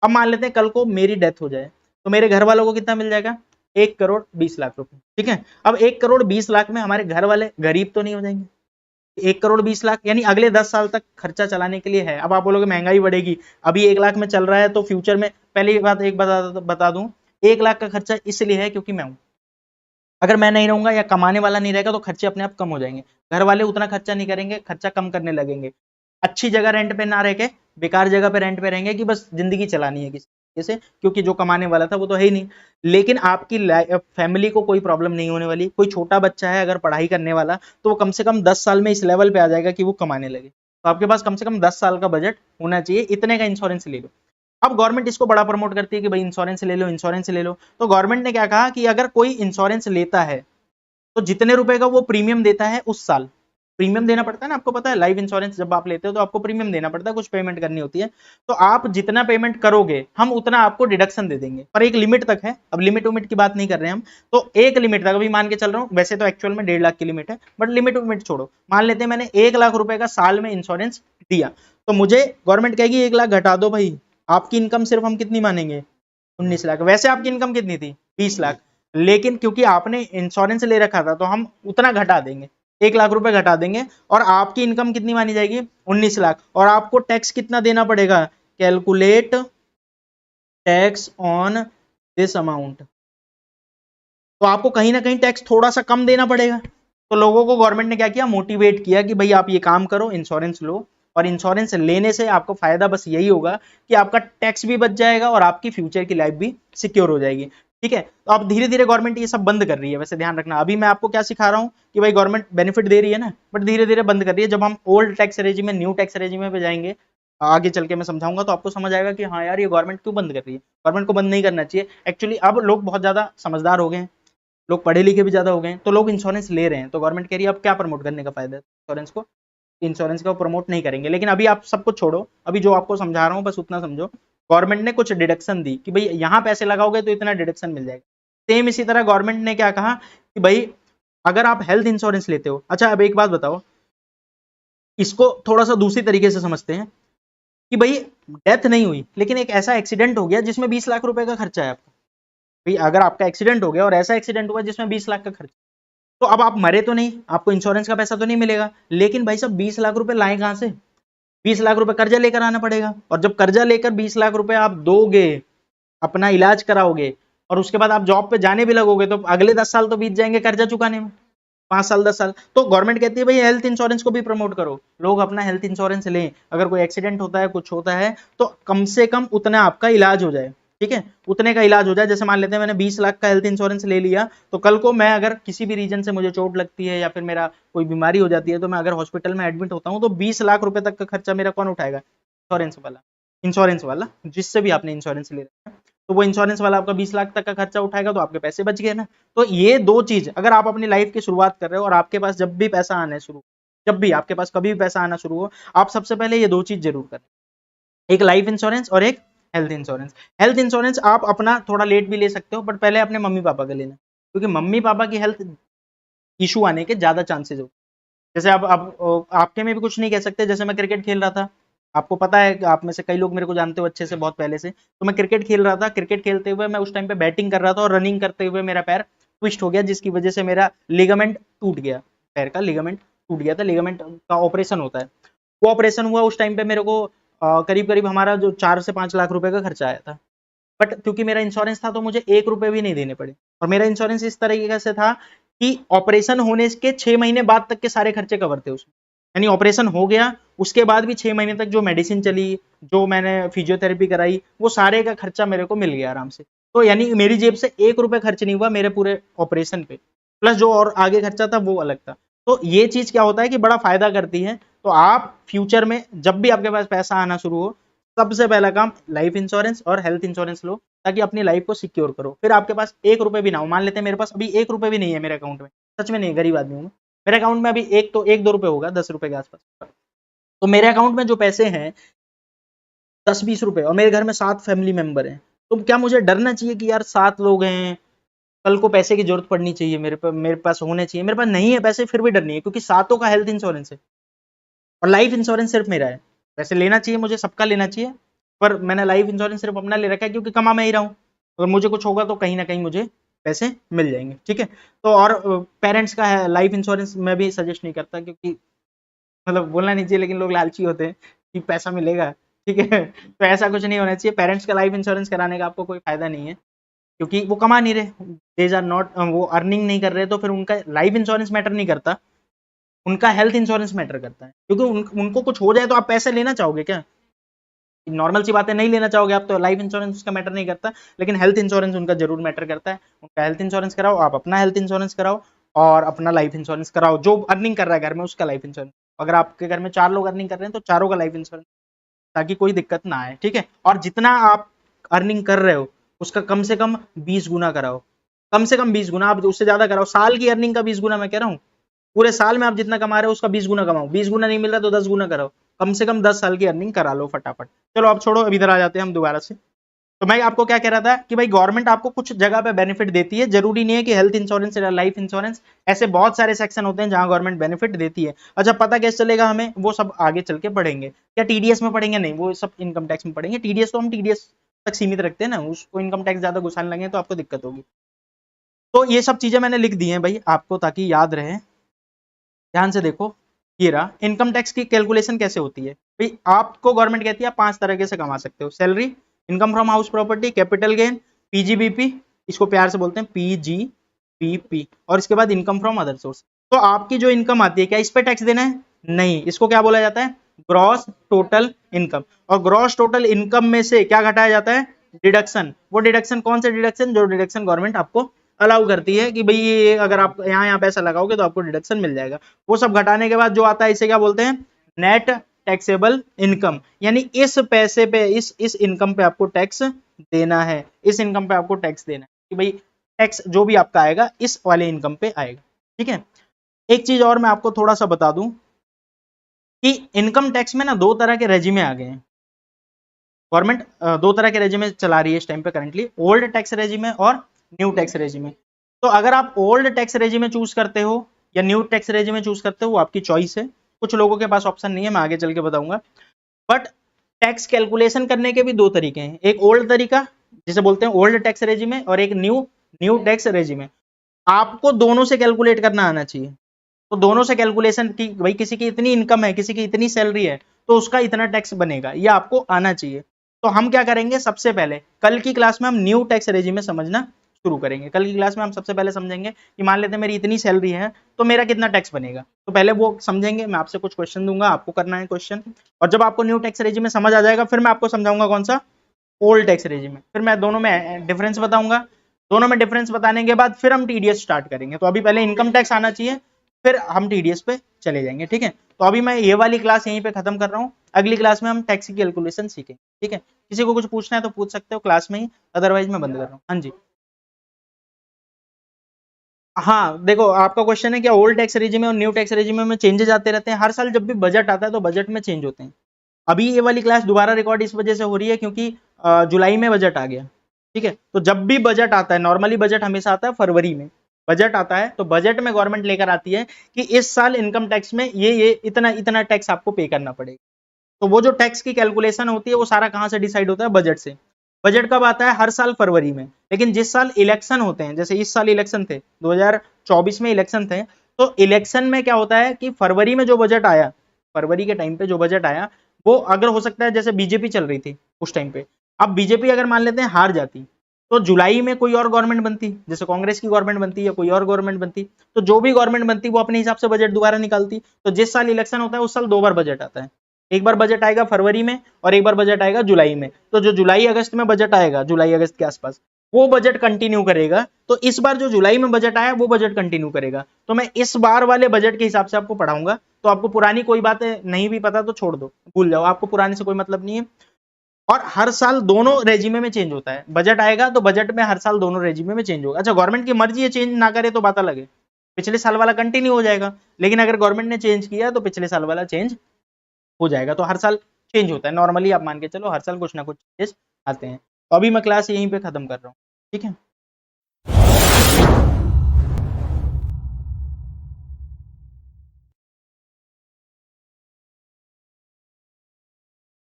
Speaker 1: अब मान लेते हैं कल को मेरी डेथ हो जाए तो मेरे घर वालों को कितना मिल जाएगा? 1 करोड़ 20 लाख रुपए, ठीक है। अब 1 करोड़ 20 लाख में हमारे घर वाले गरीब तो नहीं हो जाएंगे? 1,20,00,000 यानी अगले 10 साल तक खर्चा चलाने के लिए है। अब आप बोलोगे महंगाई बढ़ेगी, अभी 1,00,000 में चल रहा है तो फ्यूचर में, पहली बात एक बता दूं, 1,00,000 का खर्चा इसलिए है क्योंकि मैं हूं। अगर मैं नहीं रहूंगा या कमाने वाला नहीं रहेगा तो खर्चे अपने आप कम हो जाएंगे, घर वाले उतना खर्चा नहीं करेंगे, खर्चा कम करने लगेंगे। अच्छी जगह रेंट पे ना रह के बेकार जगह पे रेंट पे रहेंगे कि बस जिंदगी चलानी है किसी से, क्योंकि जो कमाने वाला था वो तो है ही नहीं। लेकिन आपकी फैमिली को कोई प्रॉब्लम नहीं होने वाली। कोई छोटा बच्चा है अगर पढ़ाई करने वाला, तो वो कम से कम 10 साल में इस लेवल पे आ जाएगा कि वो कमाने लगे। तो आपके पास कम से कम 10 साल का बजट होना चाहिए, इतने का इंश्योरेंस ले लो। अब गवर्नमेंट इसको बड़ा प्रमोट करती है कि भाई इंश्योरेंस ले लो, इंश्योरेंस ले लो। तो गवर्नमेंट ने क्या कहा कि अगर कोई इंश्योरेंस लेता है तो जितने रुपए का वो प्रीमियम देता है उस साल, प्रीमियम देना पड़ता है ना, आपको पता है लाइफ इंश्योरेंस जब आप लेते हो तो आपको प्रीमियम देना पड़ता है, कुछ पेमेंट करनी होती है। तो आप जितना पेमेंट करोगे हम उतना आपको डिडक्शन दे देंगे, पर एक लिमिट तक है। अब लिमिट उमिट की बात नहीं कर रहे हैं हम, तो एक लिमिट तक अभी मान के चल रहा हूँ, वैसे तो एक्चुअल में 1,50,000 की लिमिट है, बट लिमिट उमिट छोड़ो, मान लेते हैं मैंने 1,00,000 रुपए का साल में इंश्योरेंस दिया, तो मुझे गवर्नमेंट कहेगी 1,00,000 घटा दो भाई, आपकी इनकम सिर्फ हम कितनी मानेंगे, 19,00,000। वैसे आपकी इनकम कितनी थी, 20,00,000, लेकिन क्योंकि आपने इंश्योरेंस ले रखा था तो हम उतना घटा देंगे, 1,00,000 रुपए घटा देंगे, और आपकी इनकम कितनी मानी जाएगी, 19,00,000। और आपको टैक्स कितना देना पड़ेगा, calculate tax on this amount. तो आपको कहीं ना कहीं टैक्स थोड़ा सा कम देना पड़ेगा। तो लोगों को गवर्नमेंट ने क्या किया, मोटिवेट किया कि भाई आप ये काम करो, इंश्योरेंस लो, और इंश्योरेंस लेने से आपको फायदा बस यही होगा कि आपका टैक्स भी बच जाएगा और आपकी फ्यूचर की लाइफ भी सिक्योर हो जाएगी। ठीक है, तो अब धीरे धीरे गवर्नमेंट ये सब बंद कर रही है। वैसे ध्यान रखना, अभी मैं आपको क्या सिखा रहा हूँ कि भाई गवर्नमेंट बेनिफिट दे रही है ना, बट धीरे धीरे बंद कर रही है। जब हम ओल्ड टैक्स रेजिम में न्यू टैक्स रेजिम पे जाएंगे, आगे चल के मैं समझाऊंगा, तो आपको समझ आएगा कि हाँ यार ये गवर्नमेंट क्यों बंद कर रही है। गवर्नमेंट को बंद नहीं करना चाहिए एक्चुअली। अब लोग बहुत ज्यादा समझदार हो गए हैं, लोग पढ़े लिखे भी ज्यादा हो गए हैं, तो लोग इंश्योरेंस ले रहे हैं। तो गवर्नमेंट कह रही है अब क्या प्रमोट करने का फायदा है इंश्योरेंस को, इंश्योरेंस को प्रमोट नहीं करेंगे। लेकिन अभी आप सब कुछ छोड़ो, अभी जो आपको समझा रहा हूँ बस उतना समझो। गवर्नमेंट ने कुछ डिडक्शन दी कि भाई यहाँ पैसे लगाओगे तो इतना डिडक्शन मिल जाएगा। सेम इसी तरह गवर्नमेंट ने क्या कहा कि भाई अगर आप हेल्थ इंश्योरेंस लेते हो, अच्छा अब एक बात बताओ, इसको थोड़ा सा दूसरी तरीके से समझते हैं कि भाई डेथ नहीं हुई लेकिन एक ऐसा एक्सीडेंट हो गया जिसमें 20,00,000 रुपए का खर्चा है आपका। भाई अगर आपका एक्सीडेंट हो गया और ऐसा एक्सीडेंट हुआ जिसमें 20,00,000 का खर्चा, तो अब आप मरे तो नहीं, आपको इंश्योरेंस का पैसा तो नहीं मिलेगा, लेकिन भाई साहब 20,00,000 रुपए लाए कहां से, 20,00,000 रुपए कर्जा लेकर आना पड़ेगा। और जब कर्जा लेकर 20,00,000 रुपए आप दोगे, अपना इलाज कराओगे, और उसके बाद आप जॉब पे जाने भी लगोगे, तो अगले 10 साल तो बीत जाएंगे कर्जा चुकाने में, 5 साल 10 साल। तो गवर्नमेंट कहती है भाई हेल्थ इंश्योरेंस को भी प्रमोट करो, लोग अपना हेल्थ इंश्योरेंस लें, अगर कोई एक्सीडेंट होता है, कुछ होता है, तो कम से कम उतना आपका इलाज हो जाए। ठीक है, उतने का इलाज हो जाए। जैसे मान लेते हैं मैंने 20,00,000 का हेल्थ इंश्योरेंस ले लिया, तो कल को मैं अगर किसी भी रीजन से मुझे चोट लगती है या फिर मेरा कोई बीमारी हो जाती है, तो मैं अगर हॉस्पिटल में एडमिट होता हूँ, तो 20,00,000 रुपए तक का खर्चा मेरा कौन उठाएगा, इंश्योरेंस वाला जिससे भी आपने इंश्योरेंस ले रखा है, तो वो इंश्योरेंस वाला आपका 20,00,000 तक का खर्चा उठाएगा, तो आपके पैसे बच गए ना। तो ये दो चीज, अगर आप अपनी लाइफ की शुरुआत कर रहे हो और आपके पास जब भी पैसा आना शुरू, जब भी आपके पास कभी भी पैसा आना शुरू हो, आप सबसे पहले ये दो चीज जरूर करें, एक लाइफ इंश्योरेंस और एक हेल्थ इंश्योरेंस। हेल्थ इंश्योरेंस आप अपना थोड़ा लेट भी ले सकते हो, बट पहले अपने मम्मी पापा का लेना, क्योंकि मम्मी पापा की हेल्थ इशू आने के ज्यादा चांसेस हो। जैसे अब आपके में भी कुछ नहीं कह सकते, जैसे मैं क्रिकेट खेल रहा था, आपको पता है कि आप में से कई लोग मेरे को जानते हो अच्छे से बहुत पहले से, तो मैं क्रिकेट खेल रहा था, क्रिकेट खेलते हुए मैं उस टाइम पे बैटिंग कर रहा था, और रनिंग करते हुए मेरा पैर ट्विस्ट हो गया, जिसकी वजह से मेरा लिगामेंट टूट गया, पैर का लिगामेंट टूट गया था। लिगामेंट का ऑपरेशन होता है, वो ऑपरेशन हुआ उस टाइम पे मेरे को करीब करीब हमारा जो 4 से 5 लाख रुपए का खर्चा आया था। बट क्योंकि मेरा इंश्योरेंस था तो मुझे 1 रुपए भी नहीं देने पड़े, और मेरा इंश्योरेंस इस तरीके से था कि ऑपरेशन होने के 6 महीने बाद तक के सारे खर्चे कवर थे उसमें। यानी ऑपरेशन हो गया, उसके बाद भी 6 महीने तक जो मेडिसिन चली, जो मैंने फिजियोथेरेपी कराई, वो सारे का खर्चा मेरे को मिल गया आराम से। तो यानी मेरी जेब से 1 रुपए खर्च नहीं हुआ मेरे पूरे ऑपरेशन पे, प्लस जो और आगे खर्चा था वो अलग था। तो ये चीज क्या होता है कि बड़ा फायदा करती है। तो आप फ्यूचर में जब भी आपके पास पैसा आना शुरू हो, सबसे पहला काम लाइफ इंश्योरेंस और हेल्थ इंश्योरेंस लो, ताकि अपनी लाइफ को सिक्योर करो। फिर आपके पास 1 रुपए भी ना हो, मान लेते हैं मेरे पास अभी 1 रुपए भी नहीं है मेरे अकाउंट में, सच में नहीं, गरीब आदमी हूँ, मेरे अकाउंट में अभी एक तो 1-2 रुपए होगा, 10 रुपए के आसपास, तो मेरे अकाउंट में जो पैसे हैं 10-20 रुपए, और मेरे घर में 7 फैमिली मेंबर हैं, तो क्या मुझे डरना चाहिए कि यार 7 लोग हैं, कल को पैसे की जरूरत पड़नी चाहिए, मेरे पास होने चाहिए, मेरे पास नहीं है पैसे फिर भी डर नहीं है, क्योंकि सातों का हेल्थ इंश्योरेंस है, और लाइफ इंश्योरेंस सिर्फ मेरा है। वैसे लेना चाहिए, मुझे सबका लेना चाहिए, पर मैंने लाइफ इंश्योरेंस सिर्फ अपना ले रखा है, क्योंकि कमा मैं ही रहा हूँ, अगर मुझे कुछ होगा तो कहीं ना कहीं मुझे पैसे मिल जाएंगे। ठीक है, तो और पेरेंट्स का है लाइफ इंश्योरेंस मैं भी सजेस्ट नहीं करता, क्योंकि मतलब बोलना नहीं चाहिए, लेकिन लोग लालची होते हैं कि पैसा मिलेगा, ठीक है। तो ऐसा कुछ नहीं होना चाहिए। पेरेंट्स का लाइफ इंश्योरेंस कराने का आपको कोई फायदा नहीं है, क्योंकि वो कमा नहीं रहे, देज आर नॉट, वो अर्निंग नहीं कर रहे, तो फिर उनका लाइफ इंश्योरेंस मैटर नहीं करता, उनका हेल्थ इंश्योरेंस मैटर करता है। क्योंकि उनको कुछ हो जाए तो आप पैसे लेना चाहोगे क्या? नॉर्मल सी बात है, नहीं लेना चाहोगे आप, तो लाइफ इंश्योरेंस का मैटर नहीं करता, लेकिन हेल्थ इंश्योरेंस उनका जरूर मैटर करता है। उनका हेल्थ इंश्योरेंस कराओ, आप अपना हेल्थ इंश्योरेंस कराओ, और अपना लाइफ इंश्योरेंस कराओ। जो अर्निंग कर रहा है घर में उसका लाइफ इंश्योरेंस, अगर आपके घर में 4 लोग अर्निंग कर रहे हैं तो चारों का लाइफ इंश्योरेंस, ताकि कोई दिक्कत ना आए, ठीक है। और जितना आप अर्निंग कर रहे हो उसका कम से कम 20 गुना कराओ, कम से कम 20 गुना, आप उससे ज्यादा कराओ। साल की अर्निंग का 20 गुना, मैं कह रहा हूँ पूरे साल में आप जितना कमा रहे हो उसका 20 गुना कमाओ। 20 गुना नहीं मिल रहा तो 10 गुना कराओ, कम से कम 10 साल की अर्निंग करा लो फटाफट। चलो अब छोड़ो, अब इधर आ जाते हैं हम दोबारा से। तो मैं आपको क्या कह रहा था कि भाई गवर्नमेंट आपको कुछ जगह पे बेनिफिट देती है, जरूरी नहीं है कि हेल्थ इंश्योरेंस या लाइफ इंश्योरेंस, ऐसे बहुत सारे सेक्शन होते हैं जहां गवर्नमेंट बेनिफिट देती है। अच्छा पता कैसे चलेगा हमें, वो सब आगे चल के पढ़ेंगे। क्या टीडीएस में पढ़ेंगे? नहीं, वो सब इनकम टैक्स में पढ़ेंगे। टीडीएस तो हम टीडीएस तक सीमित रखते हैं ना, उसको इनकम टैक्स ज्यादा घुसाने लगे तो आपको दिक्कत होगी। तो ये सब चीजें मैंने लिख दी हैं भाई आपको, ताकि याद रहे। ध्यान से देखो, ये रहा इनकम टैक्स की कैलकुलेशन कैसे होती है। भाई आपको गवर्नमेंट कहती है आप 5 तरीके से कमा सकते हो, salary, income from house property, capital gain, PGBP, इसको प्यार से बोलते हैं पीजीबीपी, और इसके बाद इनकम फ्रॉम अदर सोर्स। तो आपकी जो इनकम आती है, क्या इस पे टैक्स देना है? नहीं, इसको क्या बोला जाता है? Gross total income. और ग्रॉस टोटल इनकम में से क्या घटाया जाता है? डिडक्शन। वो डिडक्शन कौन से डिडक्शन? जो डिडक्शन गवर्नमेंट आपको अलाउ करती है कि भाई ये अगर आप यहाँ पैसा लगाओगे तो आपको डिडक्शन मिल जाएगा। वो सब घटाने के बाद जो आता है इसे क्या बोलते हैं? Net taxable income. यानी इस पैसे पे, इस इनकम पे आपको टैक्स देना है, इस इनकम पे आपको टैक्स देना है, कि भाई टैक्स जो भी आपका आएगा इस वाले इनकम पे आएगा, ठीक है। एक चीज और मैं आपको थोड़ा सा बता दूं कि इनकम टैक्स में ना 2 तरह के रेजिमे आ गए हैं। गवर्नमेंट 2 तरह के रेजिमे चला रही है इस टाइम पे करंटली, ओल्ड टैक्स रेजिमे और न्यू टैक्स रेजिमे। तो अगर आप ओल्ड टैक्स रेजिमे चूज करते हो या न्यू टैक्स रेजिमे चूज करते हो, वो आपकी चॉइस है। कुछ लोगों के पास ऑप्शन नहीं है, मैं आगे चल के बताऊंगा। बट टैक्स कैलकुलेशन करने के भी 2 तरीके हैं, एक ओल्ड तरीका जिसे बोलते हैं ओल्ड टैक्स रेजिमे, और एक न्यू टैक्स रेजिमे। आपको दोनों से कैलकुलेट करना आना चाहिए। तो दोनों से कैलकुलेशन की, भाई किसी की इतनी इनकम है, किसी की इतनी सैलरी है, तो उसका इतना टैक्स बनेगा, ये आपको आना चाहिए। तो हम क्या करेंगे, सबसे पहले कल की क्लास में हम न्यू टैक्स रेजिमे समझना शुरू करेंगे। कल की क्लास में हम सबसे पहले समझेंगे कि मान लेते हैं मेरी इतनी सैलरी है तो मेरा कितना टैक्स बनेगा। तो पहले वो समझेंगे, मैं आपसे कुछ क्वेश्चन दूंगा, आपको करना है क्वेश्चन, और जब आपको न्यू टैक्स रेजिमे समझ आ जाएगा फिर मैं आपको समझाऊंगा कौन सा, ओल्ड टैक्स रेजिमे। फिर मैं दोनों में डिफरेंस बताऊंगा, दोनों में डिफरेंस बताने के बाद फिर हम टीडीएस स्टार्ट करेंगे। तो अभी पहले इनकम टैक्स आना चाहिए, फिर हम टीडीएस पे चले जाएंगे, ठीक है। तो अभी मैं ये वाली क्लास यहीं पे खत्म कर रहा हूँ, अगली क्लास में हम टैक्स की कैलकुलेशन सीखेंगे, ठीक है। किसी को कुछ पूछना है तो पूछ सकते हो क्लास में ही, अदरवाइज मैं बंद कर रहा हूँ। हाँ जी, हाँ देखो आपका क्वेश्चन है क्या ओल्ड टैक्स रेजिमे और न्यू टैक्स रेजिमे में चेंजेस आते रहते हैं। हर साल जब भी बजट आता है तो बजट में चेंज होते हैं। अभी ये वाली क्लास दोबारा रिकॉर्ड इस वजह से हो रही है क्योंकि जुलाई में बजट आ गया, ठीक है। तो जब भी बजट आता है, नॉर्मली बजट हमेशा आता है फरवरी में, बजट आता है तो बजट में गवर्नमेंट लेकर आती है कि इस साल इनकम टैक्स में ये इतना इतना टैक्स आपको पे करना पड़ेगा। तो वो जो टैक्स की कैलकुलेशन होती है वो सारा कहां से डिसाइड होता है? बजट से। बजट कब आता है? हर साल फरवरी में। लेकिन जिस साल इलेक्शन होते हैं, जैसे इस साल इलेक्शन थे, 2024 में इलेक्शन थे, तो इलेक्शन में क्या होता है कि फरवरी में जो बजट आया, फरवरी के टाइम पे जो बजट आया, वो अगर हो सकता है जैसे बीजेपी चल रही थी उस टाइम पे, अब बीजेपी अगर मान लेते हैं हार जाती, तो जुलाई में कोई और गवर्नमेंट बनती, जैसे कांग्रेस की गवर्नमेंट बनती या कोई और गवर्नमेंट बनती, तो जो भी गवर्नमेंट बनती वो अपने हिसाब से बजट दोबारा निकालती। तो जिस साल इलेक्शन होता है उस साल 2 बार बजट आता है, एक बार बजट आएगा फरवरी में और एक बार बजट आएगा जुलाई में। तो जो जुलाई अगस्त में बजट आएगा, जुलाई अगस्त के आसपास, वो बजट कंटिन्यू करेगा। तो इस बार जो जुलाई में बजट आया वो बजट कंटिन्यू करेगा। तो मैं इस बार वाले बजट के हिसाब से आपको पढ़ाऊंगा, तो आपको पुरानी कोई बातें नहीं भी पता तो छोड़ दो, भूल जाओ, आपको पुराने से कोई मतलब नहीं है। और हर साल दोनों रेजिमे में चेंज होता है, बजट आएगा तो बजट में हर साल दोनों रेजिमे में चेंज होगा। अच्छा गवर्नमेंट की मर्जी है चेंज ना करे तो बात अलग है, पिछले साल वाला कंटिन्यू हो जाएगा, लेकिन अगर गवर्नमेंट ने चेंज किया तो पिछले साल वाला चेंज हो जाएगा। तो हर साल चेंज होता है, नॉर्मली आप मान के चलो हर साल कुछ ना कुछ चेंजेस आते हैं। तो अभी मैं क्लास यहीं पे खत्म कर रहा हूँ, ठीक है।